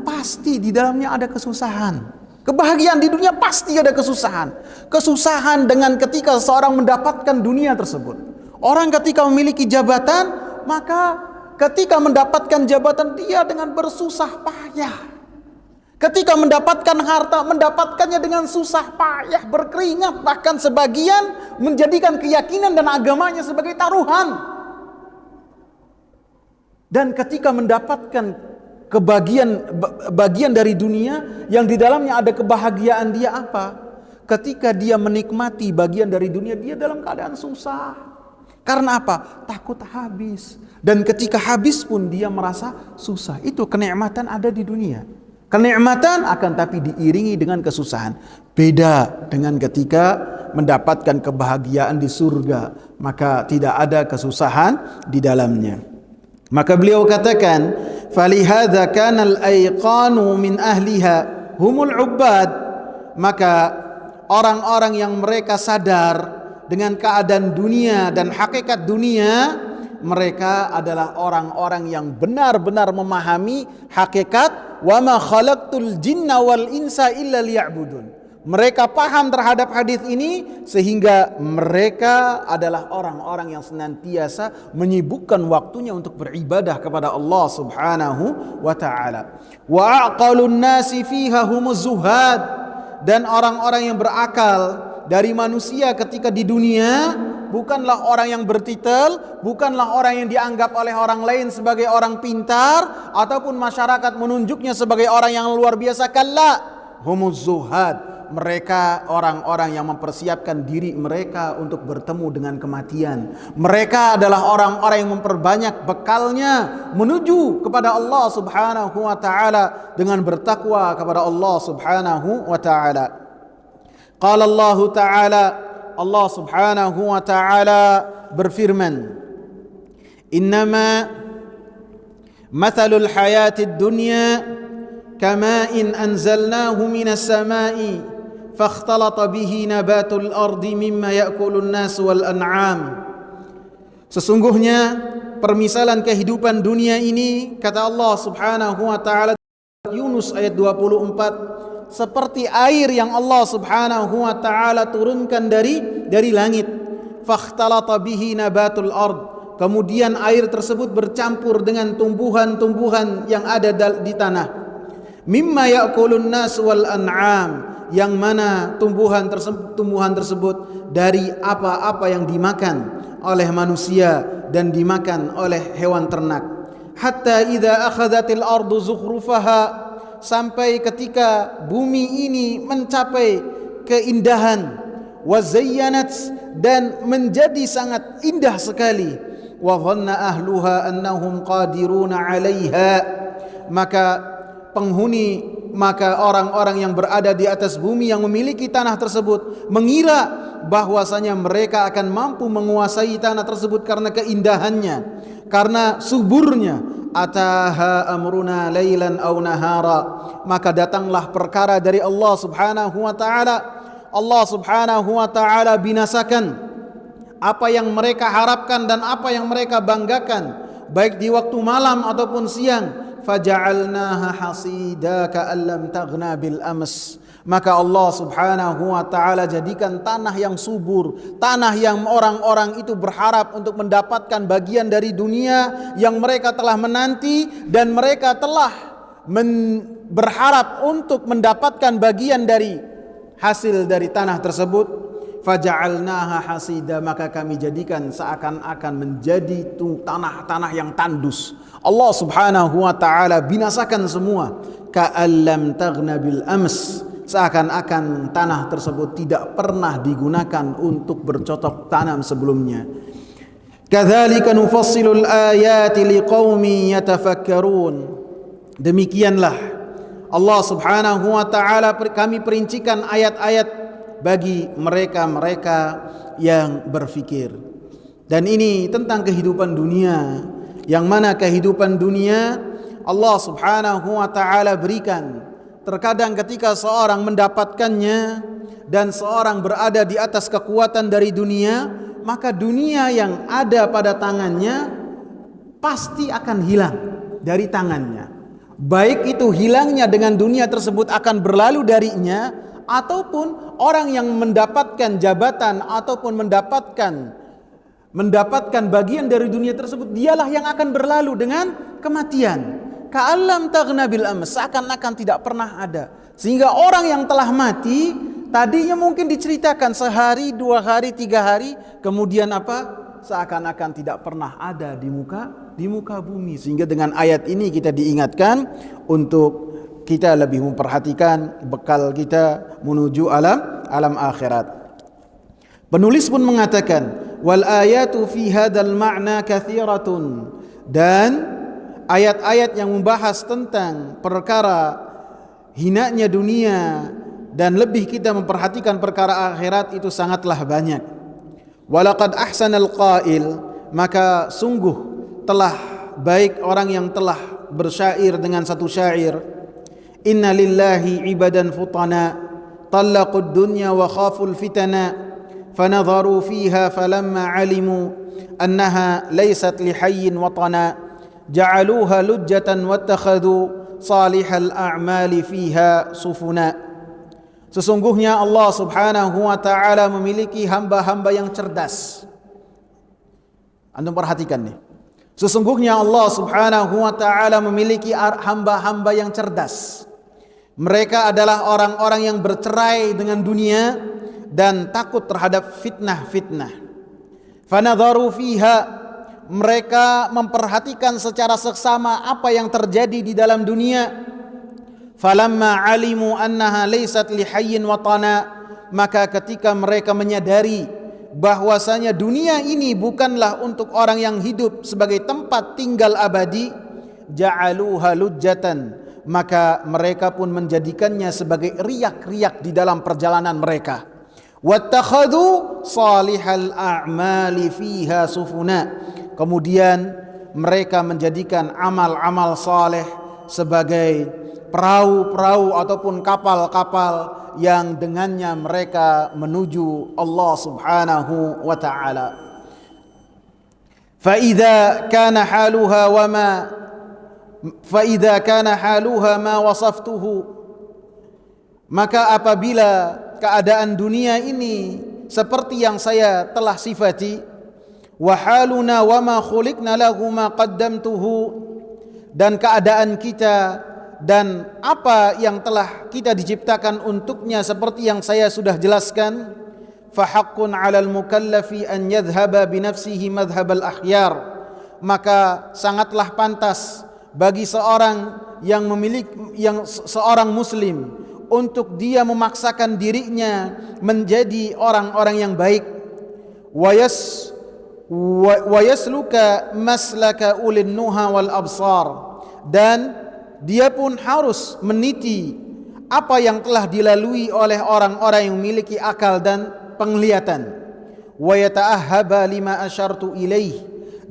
pasti di dalamnya ada kesusahan. Kebahagiaan di dunia pasti ada kesusahan. Kesusahan dengan ketika seorang mendapatkan dunia tersebut. Orang ketika memiliki jabatan, maka ketika mendapatkan jabatan dia dengan bersusah payah. Ketika mendapatkan harta, mendapatkannya dengan susah payah, berkeringat, bahkan sebagian menjadikan keyakinan dan agamanya sebagai taruhan. Dan ketika mendapatkan bagian dari dunia yang di dalamnya ada kebahagiaan, dia apa? Ketika dia menikmati bagian dari dunia, dia dalam keadaan susah. Karena apa? Takut habis. Dan ketika habis pun dia merasa susah. Itu kenikmatan ada di dunia. Kenikmatan akan tapi diiringi dengan kesusahan. Beda dengan ketika mendapatkan kebahagiaan di surga, maka tidak ada kesusahan di dalamnya. Maka beliau katakan, falihadza kana al-aiqanu min ahliha humul ubbad. Maka orang-orang yang mereka sadar dengan keadaan dunia dan hakikat dunia, mereka adalah orang-orang yang benar-benar memahami hakikat wa ma khalaqtul jinna wal insa illa liya'budun. Mereka paham terhadap hadis ini sehingga mereka adalah orang-orang yang senantiasa menyibukkan waktunya untuk beribadah kepada Allah Subhanahu wa taala. Wa aqalun nasi fiha humuz zuhad, dan orang-orang yang berakal dari manusia ketika di dunia bukanlah orang yang bertitel, bukanlah orang yang dianggap oleh orang lain sebagai orang pintar ataupun masyarakat menunjuknya sebagai orang yang luar biasa. Kalla, humuz zuhad. Mereka orang-orang yang mempersiapkan diri mereka untuk bertemu dengan kematian. Mereka adalah orang-orang yang memperbanyak bekalnya menuju kepada Allah Subhanahu wa taala dengan bertakwa kepada Allah Subhanahu wa taala. Qala Allah taala, Allah Subhanahu wa taala berfirman, innama mathalul hayatid dunya kama'in anzalnahu minas sama'i fakhtalata bihi nabatul ardi mimma ya'kulun nas wal an'am. Sesungguhnya permisalan kehidupan dunia ini, kata Allah Subhanahu wa taala Yunus ayat 24, seperti air yang Allah Subhanahu wa taala turunkan dari langit. Fakhtalata bihi nabatul ard, kemudian air tersebut bercampur dengan tumbuhan-tumbuhan yang ada di tanah. Mimma ya'kulun nas wal an'am, yang mana tumbuhan tersebut dari apa-apa yang dimakan oleh manusia dan dimakan oleh hewan ternak. Hatta idza akhadhatil ardu zukhrufaha, sampai ketika bumi ini mencapai keindahan, wa zayyanat, dan menjadi sangat indah sekali, wa dhanna ahluha annahum qadiruna 'alaiha, maka orang-orang yang berada di atas bumi yang memiliki tanah tersebut mengira bahwasanya mereka akan mampu menguasai tanah tersebut karena keindahannya, karena suburnya. Ataha amruna lailan aw nahara, maka datanglah perkara dari Allah Subhanahu wa taala. Allah Subhanahu wa taala binasakan apa yang mereka harapkan dan apa yang mereka banggakan, baik di waktu malam ataupun siang. Faja'alnaha hasida ka'an lam taghna bil ams, maka Allah Subhanahu wa taala jadikan tanah yang subur, tanah yang orang-orang itu berharap untuk mendapatkan bagian dari dunia yang mereka telah menanti, dan mereka telah berharap untuk mendapatkan bagian dari hasil dari tanah tersebut. Faja'alnaha hasida, maka kami jadikan seakan-akan menjadi tanah-tanah yang tandus. Allah Subhanahu wa taala binasakan semua. Ka'allam taghna bil ams, seakan-akan tanah tersebut tidak pernah digunakan untuk bercocok tanam sebelumnya. Kadzalika nufassilul ayati liqaumin yatafakkarun. Demikianlah Allah Subhanahu wa taala kami perincikan ayat-ayat bagi mereka-mereka yang berfikir. Dan ini tentang kehidupan dunia, yang mana kehidupan dunia Allah Subhanahu wa taala berikan. Terkadang ketika seorang mendapatkannya dan seorang berada di atas kekuatan dari dunia, maka dunia yang ada pada tangannya pasti akan hilang dari tangannya. Baik itu hilangnya dengan dunia tersebut akan berlalu darinya, ataupun orang yang mendapatkan jabatan ataupun mendapatkan bagian dari dunia tersebut, dialah yang akan berlalu dengan kematian. Ka'allam taghna bil ams, seakan-akan tidak pernah ada. Sehingga orang yang telah mati tadinya mungkin diceritakan sehari, 2 hari, 3 hari, kemudian apa? Seakan-akan tidak pernah ada di muka bumi. Sehingga dengan ayat ini kita diingatkan untuk kita lebih memperhatikan bekal kita menuju alam akhirat. Penulis pun mengatakan, wal ayatu fi hadzal ma'na katsiratun, dan ayat-ayat yang membahas tentang perkara hinanya dunia dan lebih kita memperhatikan perkara akhirat itu sangatlah banyak. Walaqad ahsanal qail, maka sungguh telah baik orang yang telah bersyair dengan satu syair. Inna lillahi ibadan futana talaqud dunya wa khaful fitana fanadharu fiha falamma alimu annaha laysat lihayyin watana ja'aluha lujjatan wattakhadhu salihal a'mali fiha sufuna. Sesungguhnya Allah Subhanahu wa taala memiliki hamba-hamba yang cerdas. Anda perhatikan nih. Sesungguhnya Allah Subhanahu wa taala memiliki hamba-hamba yang cerdas. Mereka adalah orang-orang yang bercerai dengan dunia dan takut terhadap fitnah-fitnah. Fanadharu fiha, mereka memperhatikan secara seksama apa yang terjadi di dalam dunia. Falamma alimu annaha laysat lihayyin watana, maka ketika mereka menyadari bahwasanya dunia ini bukanlah untuk orang yang hidup sebagai tempat tinggal abadi, ja'aluha lujjatan, maka mereka pun menjadikannya sebagai riak-riak di dalam perjalanan mereka. Wattakhadhu salihal a'mali fiha sufuna, kemudian mereka menjadikan amal-amal saleh sebagai perahu-perahu ataupun kapal-kapal yang dengannya mereka menuju Allah Subhanahu wa taala. Fa idza kana haluha ma wasaftuhu, maka apabila keadaan dunia ini seperti yang saya telah sifati, wa haluna wa ma khuliqna lahu ma qaddamtuhu, dan keadaan kita dan apa yang telah kita diciptakan untuknya seperti yang saya sudah jelaskan, fa haqqun 'alal mukallafi an yadhhaba bi nafsihi madhhabal akhyar, maka sangatlah pantas bagi seorang yang seorang muslim untuk dia memaksakan dirinya menjadi orang-orang yang baik, wa yasluka maslaka ulil nuha wal absar, dan dia pun harus meniti apa yang telah dilalui oleh orang-orang yang memiliki akal dan penglihatan, wa yata'ahhaba lima asyartu ilaih,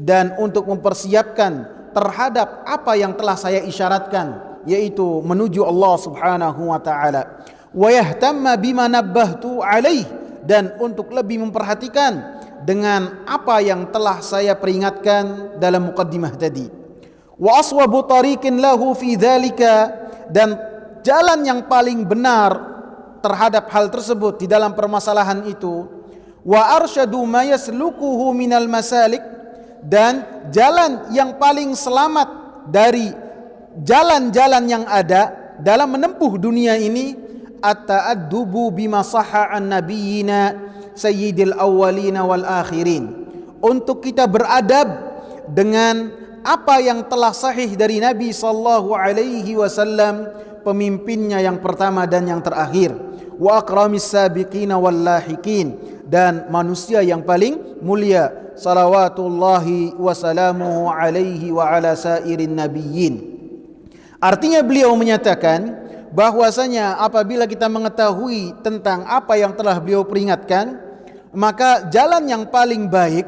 dan untuk mempersiapkan terhadap apa yang telah saya isyaratkan, yaitu menuju Allah Subhanahu wa taala, wa yahtamma bima nabbahtu alaih, dan untuk lebih memperhatikan dengan apa yang telah saya peringatkan dalam muqaddimah tadi. Wa aswabu tariqin lahu fi dzalika, dan jalan yang paling benar terhadap hal tersebut di dalam permasalahan itu, wa arsyadu ma yaslukuhu minal masalik, dan jalan yang paling selamat dari jalan-jalan yang ada dalam menempuh dunia ini, at-ta'addubu bima sahha an nabiyyina sayyidil awwalina wal akhirin, untuk kita beradab dengan apa yang telah sahih dari Nabi sallallahu alaihi wasallam, pemimpinnya yang pertama dan yang terakhir, wa akramis sabiqina wal lahiqin, dan manusia yang paling mulia, salawatullahi wasalamuhu alaihi wa ala sairin nabiyyin. Artinya beliau menyatakan bahwasanya apabila kita mengetahui tentang apa yang telah beliau peringatkan, maka jalan yang paling baik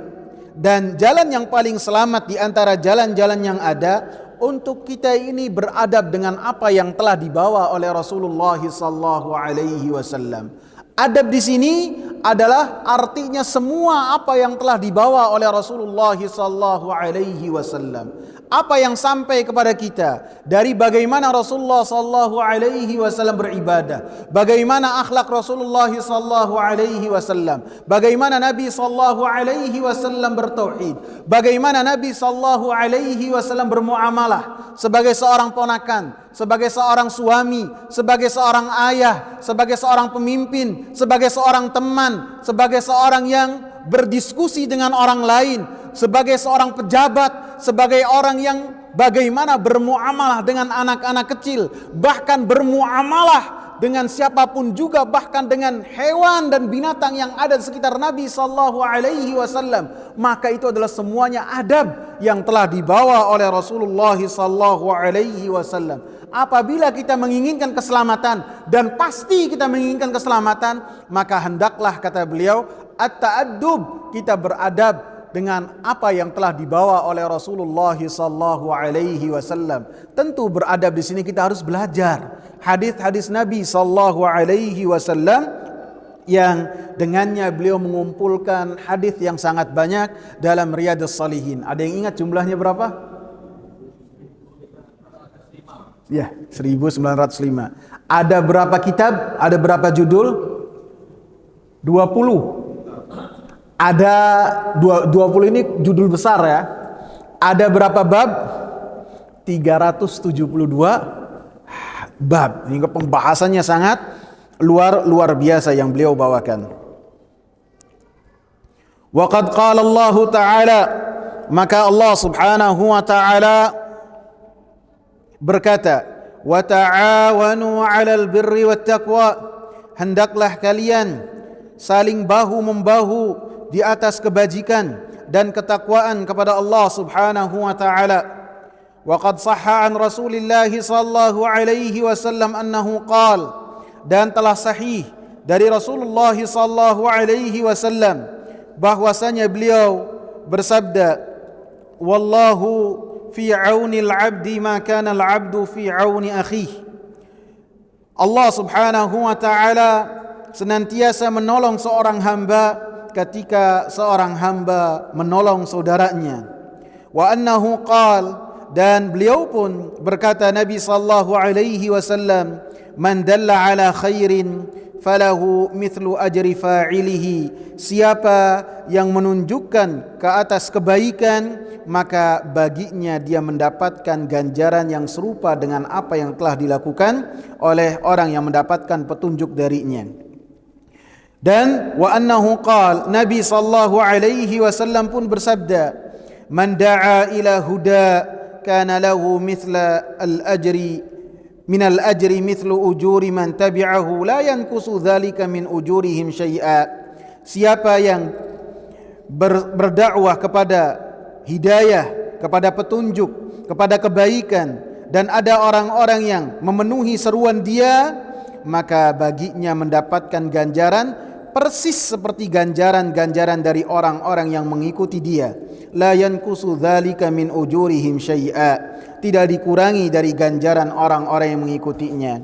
dan jalan yang paling selamat di antara jalan-jalan yang ada untuk kita ini beradab dengan apa yang telah dibawa oleh Rasulullah sallallahu alaihi wasallam. Adab di sini adalah artinya semua apa yang telah dibawa oleh Rasulullah sallallahu alaihi wasallam. Apa yang sampai kepada kita dari bagaimana Rasulullah sallallahu alaihi wasallam beribadah, bagaimana akhlak Rasulullah sallallahu alaihi wasallam, bagaimana Nabi sallallahu alaihi wasallam bertauhid, bagaimana Nabi sallallahu alaihi wasallam bermuamalah sebagai seorang ponakan, sebagai seorang suami, sebagai seorang ayah, sebagai seorang pemimpin, sebagai seorang teman, sebagai seorang yang berdiskusi dengan orang lain, sebagai seorang pejabat, sebagai orang yang bagaimana bermuamalah dengan anak-anak kecil, bahkan bermuamalah dengan siapapun juga, bahkan dengan hewan dan binatang yang ada di sekitar Nabi sallallahu alaihi wasallam. Maka itu adalah semuanya adab yang telah dibawa oleh Rasulullah sallallahu alaihi wasallam. Apabila kita menginginkan keselamatan, dan pasti kita menginginkan keselamatan, maka hendaklah, kata beliau, at-ta'addub, kita beradab dengan apa yang telah dibawa oleh Rasulullah sallallahu alaihi wasallam. Tentu beradab di sini kita harus belajar hadis-hadis Nabi sallallahu alaihi wasallam yang dengannya beliau mengumpulkan hadis yang sangat banyak dalam Riyadhus Shalihin. Ada yang ingat jumlahnya berapa? Ya, 1905. Ada berapa kitab? Ada berapa judul? 20. Ada 20 ini judul besar ya. Ada berapa bab? 372 bab. Hingga pembahasannya sangat luar biasa yang beliau bawakan. Wa qad qala Allah Ta'ala, maka Allah Subhanahu wa taala berkata, wa ta'awanu 'alal birri wat taqwa, hendaklah kalian saling bahu membahu di atas kebajikan dan ketakwaan kepada Allah Subhanahu wa taala. Wa qad sahha an Rasulillah sallallahu alaihi wasallam annahu qala, dan telah sahih dari Rasulullah sallallahu alaihi wasallam bahwasanya beliau bersabda, wallahu fi auni al-'abdi ma kana al-'abdu fi auni akhihi. Allah Subhanahu wa taala senantiasa menolong seorang hamba ketika seorang hamba menolong saudaranya. Wa annahu qala, dan beliau pun berkata, Nabi sallallahu alaihi wasallam, man dalla ala khairin falahu mithlu ajri fa'ilihi, siapa yang menunjukkan ke atas kebaikan, maka baginya dia mendapatkan ganjaran yang serupa dengan apa yang telah dilakukan oleh orang yang mendapatkan petunjuk darinya. Dan wa annahu qala, Nabi sallallahu alaihi wasallam pun bersabda, man da'a ila huda kana lahu mithla al-ajri min al-ajri mithlu ujuri man tabi'ahu la yankusu dzalika min ujurihim syai'a. Siapa yang berdakwah kepada hidayah, kepada petunjuk, kepada kebaikan, dan ada orang-orang yang memenuhi seruan dia, maka baginya mendapatkan ganjaran persis seperti ganjaran-ganjaran dari orang-orang yang mengikuti dia. La yankusu dzalika min ujurihim syai'a, tidak dikurangi dari ganjaran orang-orang yang mengikutinya.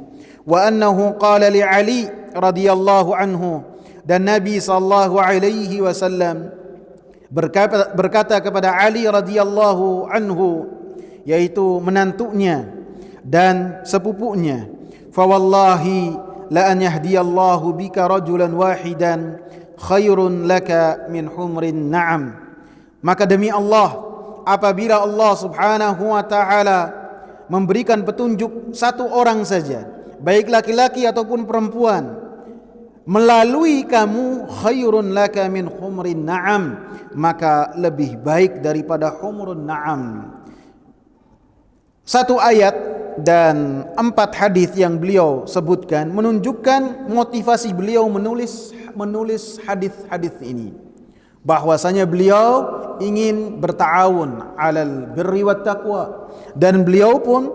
Wa annahu qala li Ali radhiyallahu anhu, dan Nabi sallallahu alaihi wasallam berkata kepada Ali radhiyallahu anhu, yaitu menantunya dan sepupunya, fa wallahi la an yahdiyallahu bika rajulan wahidan khairun laka min humrin na'am. Maka demi Allah, apabila Allah subhanahu wa ta'ala memberikan petunjuk satu orang saja, baik laki-laki ataupun perempuan, melalui kamu, khairun laka min humrin na'am, maka lebih baik daripada humrun na'am. Satu ayat dan 4 hadis yang beliau sebutkan menunjukkan motivasi beliau menulis hadis-hadis ini, bahwasanya beliau ingin berta'awun 'alal birri wat taqwa, dan beliau pun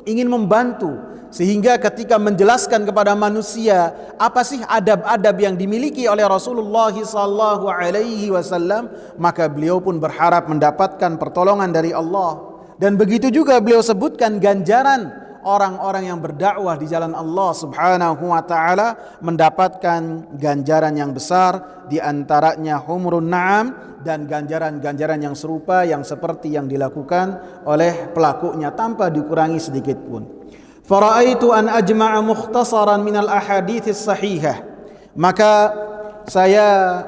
ingin membantu sehingga ketika menjelaskan kepada manusia apa sih adab-adab yang dimiliki oleh Rasulullah sallallahu alaihi wasallam, maka beliau pun berharap mendapatkan pertolongan dari Allah. Dan begitu juga beliau sebutkan ganjaran orang-orang yang berdakwah di jalan Allah subhanahu wa ta'ala mendapatkan ganjaran yang besar, di antaranya humrun na'am, dan ganjaran-ganjaran yang serupa yang seperti yang dilakukan oleh pelakunya tanpa dikurangi sedikit pun. Fara'aitu an ajma'a mukhtasaran minal ahadithis sahihah, maka saya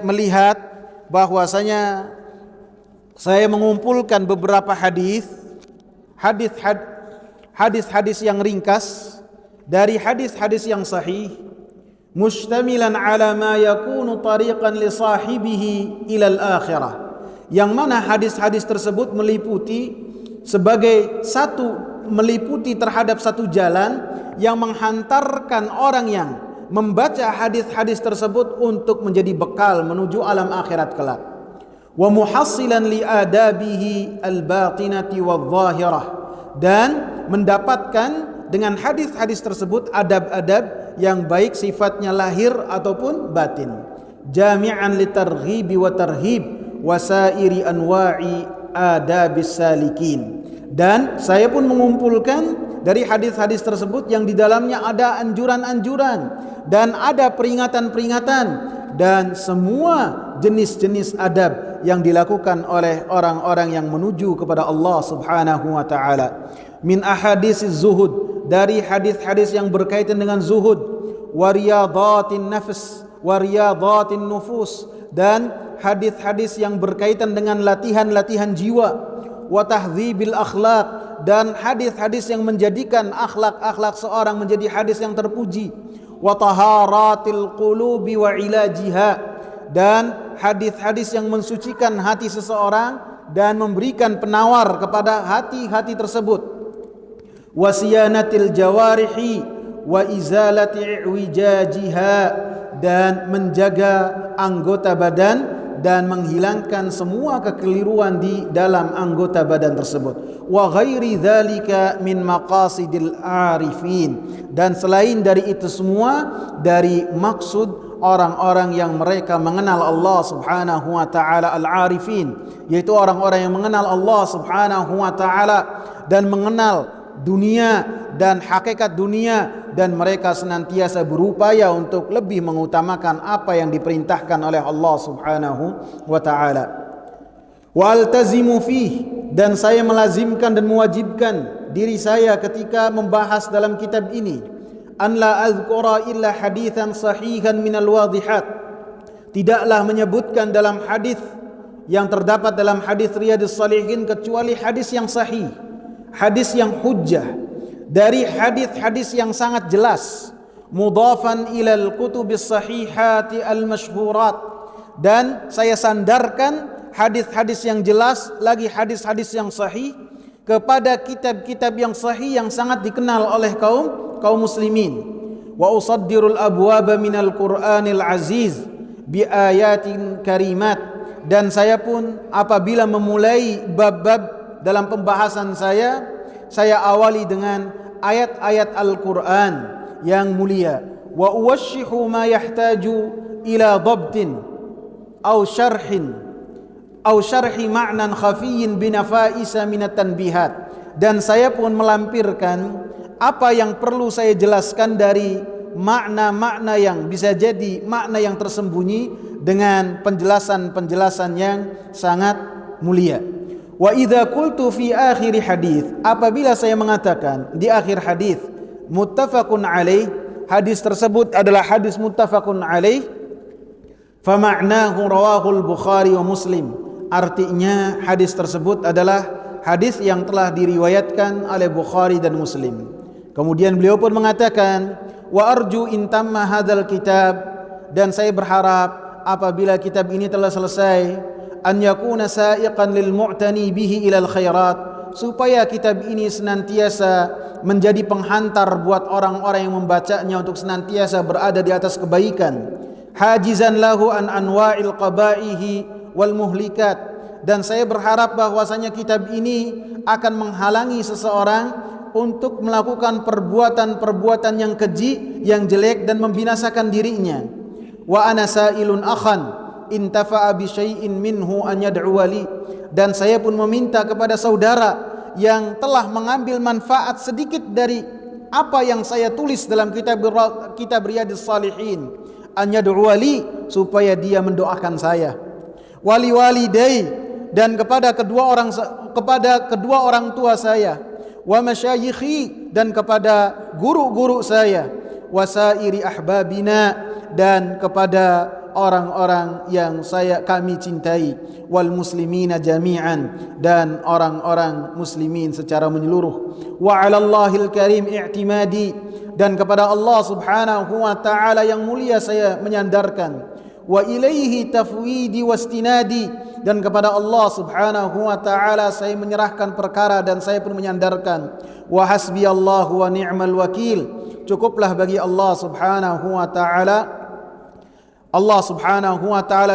melihat bahwasanya saya mengumpulkan beberapa hadis yang ringkas dari hadis-hadis yang sahih, mustamilan ala ma yakunu tariqan li sahibihi ila al-akhirah, yang mana hadis-hadis tersebut meliputi terhadap satu jalan yang menghantarkan orang yang membaca hadis-hadis tersebut untuk menjadi bekal menuju alam akhirat kelak. Wa muhassilan li adabihi al-batinati wadh-dhahirah, dan mendapatkan dengan hadis-hadis tersebut adab-adab yang baik sifatnya lahir ataupun batin. Jami'an li targhibi wa tarhib wa sairi anwa'i adabis salikin. Dan saya pun mengumpulkan dari hadis-hadis tersebut yang di dalamnya ada anjuran-anjuran dan ada peringatan-peringatan dan semua jenis-jenis adab yang dilakukan oleh orang-orang yang menuju kepada Allah subhanahu wa ta'ala. Min ahadisiz zuhud, dari hadis-hadis yang berkaitan dengan zuhud, wa riyadatin nafs wa riyadatin nufus, dan hadis-hadis yang berkaitan dengan latihan-latihan jiwa, wa tahdhibil akhlaq, dan hadis-hadis yang menjadikan akhlak-akhlak seorang menjadi hadis yang terpuji, wa taharatil qulubi wa ilajiha, dan hadis-hadis yang mensucikan hati seseorang dan memberikan penawar kepada hati-hati tersebut, wasiyanatil jawarihi wa izalati wijajiha, dan menjaga anggota badan dan menghilangkan semua kekeliruan di dalam anggota badan tersebut. Wa ghairi dzalika min maqasidil arifin, dan selain dari itu semua dari maksud orang-orang yang mereka mengenal Allah subhanahu wa ta'ala, al-arifin, yaitu orang-orang yang mengenal Allah subhanahu wa ta'ala dan mengenal dunia dan hakikat dunia, dan mereka senantiasa berupaya untuk lebih mengutamakan apa yang diperintahkan oleh Allah subhanahu wa ta'ala. Wa altazimu fih, dan saya melazimkan dan mewajibkan diri saya ketika membahas dalam kitab ini, an la azkura illa hadithan sahihan minal wadihat, tidaklah menyebutkan dalam hadis yang terdapat dalam hadis Riyadhus Shalihin kecuali hadis yang sahih, hadis yang hujjah, dari hadis-hadis yang sangat jelas, mudhafan ilal kutubis sahihati al-masyhurat, dan saya sandarkan hadis-hadis yang jelas, lagi hadis-hadis yang sahih, kepada kitab-kitab yang sahih yang sangat dikenal oleh kaum muslimin. Wa usaddirul abwaba minal Qur'anil aziz bi ayatin karimat, dan saya pun apabila memulai bab-bab dalam pembahasan saya awali dengan ayat-ayat Al-Qur'an yang mulia. Wa uwashshihu ma yahtaju ila dhabtin aw syarhi ma'nan khafiyyin binafaisa minat tanbihat, dan saya pun melampirkan apa yang perlu saya jelaskan dari makna-makna yang bisa jadi makna yang tersembunyi dengan penjelasan-penjelasan yang sangat mulia. Wa idza qultu fi akhir hadis, apabila saya mengatakan di akhir hadis muttafaqun alaih, hadis tersebut adalah hadis muttafaqun alaih, fa ma'nahu rawahul Bukhari wa Muslim, artinya hadis tersebut adalah hadis yang telah diriwayatkan oleh Bukhari dan Muslim. Kemudian beliau pun mengatakan, wa arju in tamma hadzal kitab, dan saya berharap apabila kitab ini telah selesai, an yakuna sa'iqan lil mu'tani bihi ilal khairat, supaya kitab ini senantiasa menjadi penghantar buat orang-orang yang membacanya untuk senantiasa berada di atas kebaikan, hajizan lahu an anwa'il qabaihi wal muhlikat, dan saya berharap bahwasanya kitab ini akan menghalangi seseorang untuk melakukan perbuatan-perbuatan yang keji, yang jelek dan membinasakan dirinya. Wa ana sa'ilun akhan intafa'a bi syai'in minhu an yad'u li, dan saya pun meminta kepada saudara yang telah mengambil manfaat sedikit dari apa yang saya tulis dalam kitab Riyadhus Shalihin, an yad'u li, supaya dia mendoakan saya. Wali walidai, dan kepada kedua orang tua saya, wa masyayikhi, dan kepada guru-guru saya, wasairi ahbabina, dan kepada orang-orang yang kami cintai, wal muslimina jami'an, dan orang-orang muslimin secara menyeluruh. Wa 'alallahil karim i'timadi, dan kepada Allah Subhanahu wa taala yang mulia saya menyandarkan. Wa ilaihi tafwidi wastinadi, dan kepada Allah Subhanahu wa taala saya menyerahkan perkara dan saya pun menyandarkan. Wa hasbiyallahu wa ni'mal wakil, cukuplah bagi Allah Subhanahu wa taala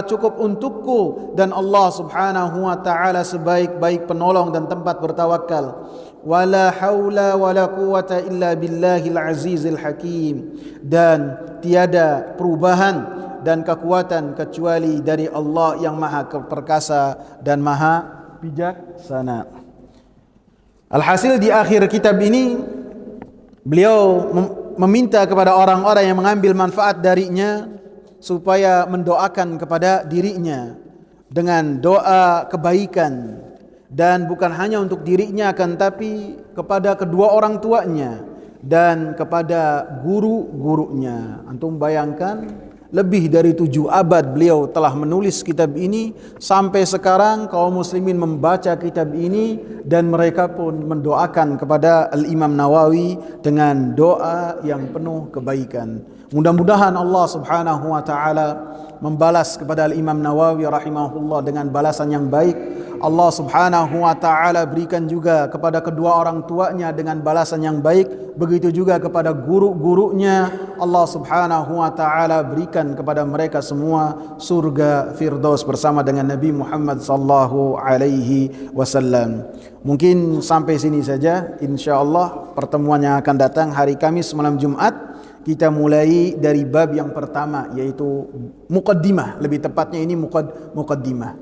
cukup untukku, dan Allah Subhanahu wa taala sebaik-baik penolong dan tempat bertawakal. Wala haula wala quwata illa billahil azizil hakim, dan tiada perubahan dan kekuatan kecuali dari Allah yang maha perkasa dan maha bijaksana. Alhasil di akhir kitab ini beliau meminta kepada orang-orang yang mengambil manfaat darinya supaya mendoakan kepada dirinya dengan doa kebaikan, dan bukan hanya untuk dirinya akan tapi kepada kedua orang tuanya dan kepada guru-gurunya. Antum bayangkan, lebih dari 7 abad beliau telah menulis kitab ini, sampai sekarang kaum muslimin membaca kitab ini dan mereka pun mendoakan kepada Al-Imam Nawawi dengan doa yang penuh kebaikan. Mudah-mudahan Allah Subhanahu wa taala membalas kepada Al-Imam Nawawi rahimahullah dengan balasan yang baik. Allah Subhanahu wa taala berikan juga kepada kedua orang tuanya dengan balasan yang baik. Begitu juga kepada guru-gurunya, Allah Subhanahu wa taala berikan kepada mereka semua surga Firdaus bersama dengan Nabi Muhammad sallallahu alaihi wasallam. Mungkin sampai sini saja, insyaallah pertemuan yang akan datang hari Kamis malam Jumat kita mulai dari bab yang pertama, yaitu muqaddimah. Lebih tepatnya ini muqaddimah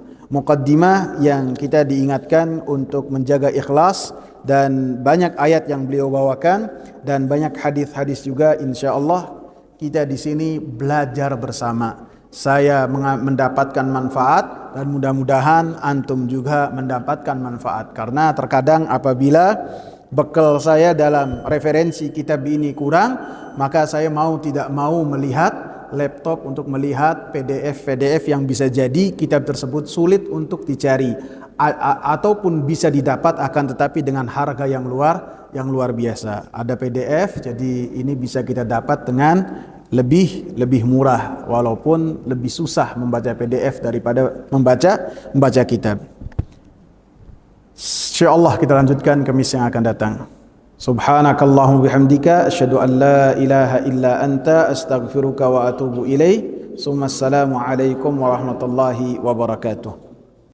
yang kita diingatkan untuk menjaga ikhlas, dan banyak ayat yang beliau bawakan dan banyak hadis-hadis juga. Insyaallah kita di sini belajar bersama. Saya mendapatkan manfaat dan mudah-mudahan antum juga mendapatkan manfaat, karena terkadang apabila bekal saya dalam referensi kitab ini kurang, maka saya tidak mau melihat laptop untuk melihat PDF yang bisa jadi kitab tersebut sulit untuk dicari ataupun bisa didapat akan tetapi dengan harga yang luar biasa. Ada PDF, jadi ini bisa kita dapat dengan lebih murah, walaupun lebih susah membaca PDF daripada membaca kitab. Insyaallah kita lanjutkan Kamis yang akan datang. Subhanakallahumma bihamdika asyhadu an la ilaha illa anta astaghfiruka wa atubu ilaik. Assalamu alaikum warahmatullahi wabarakatuh.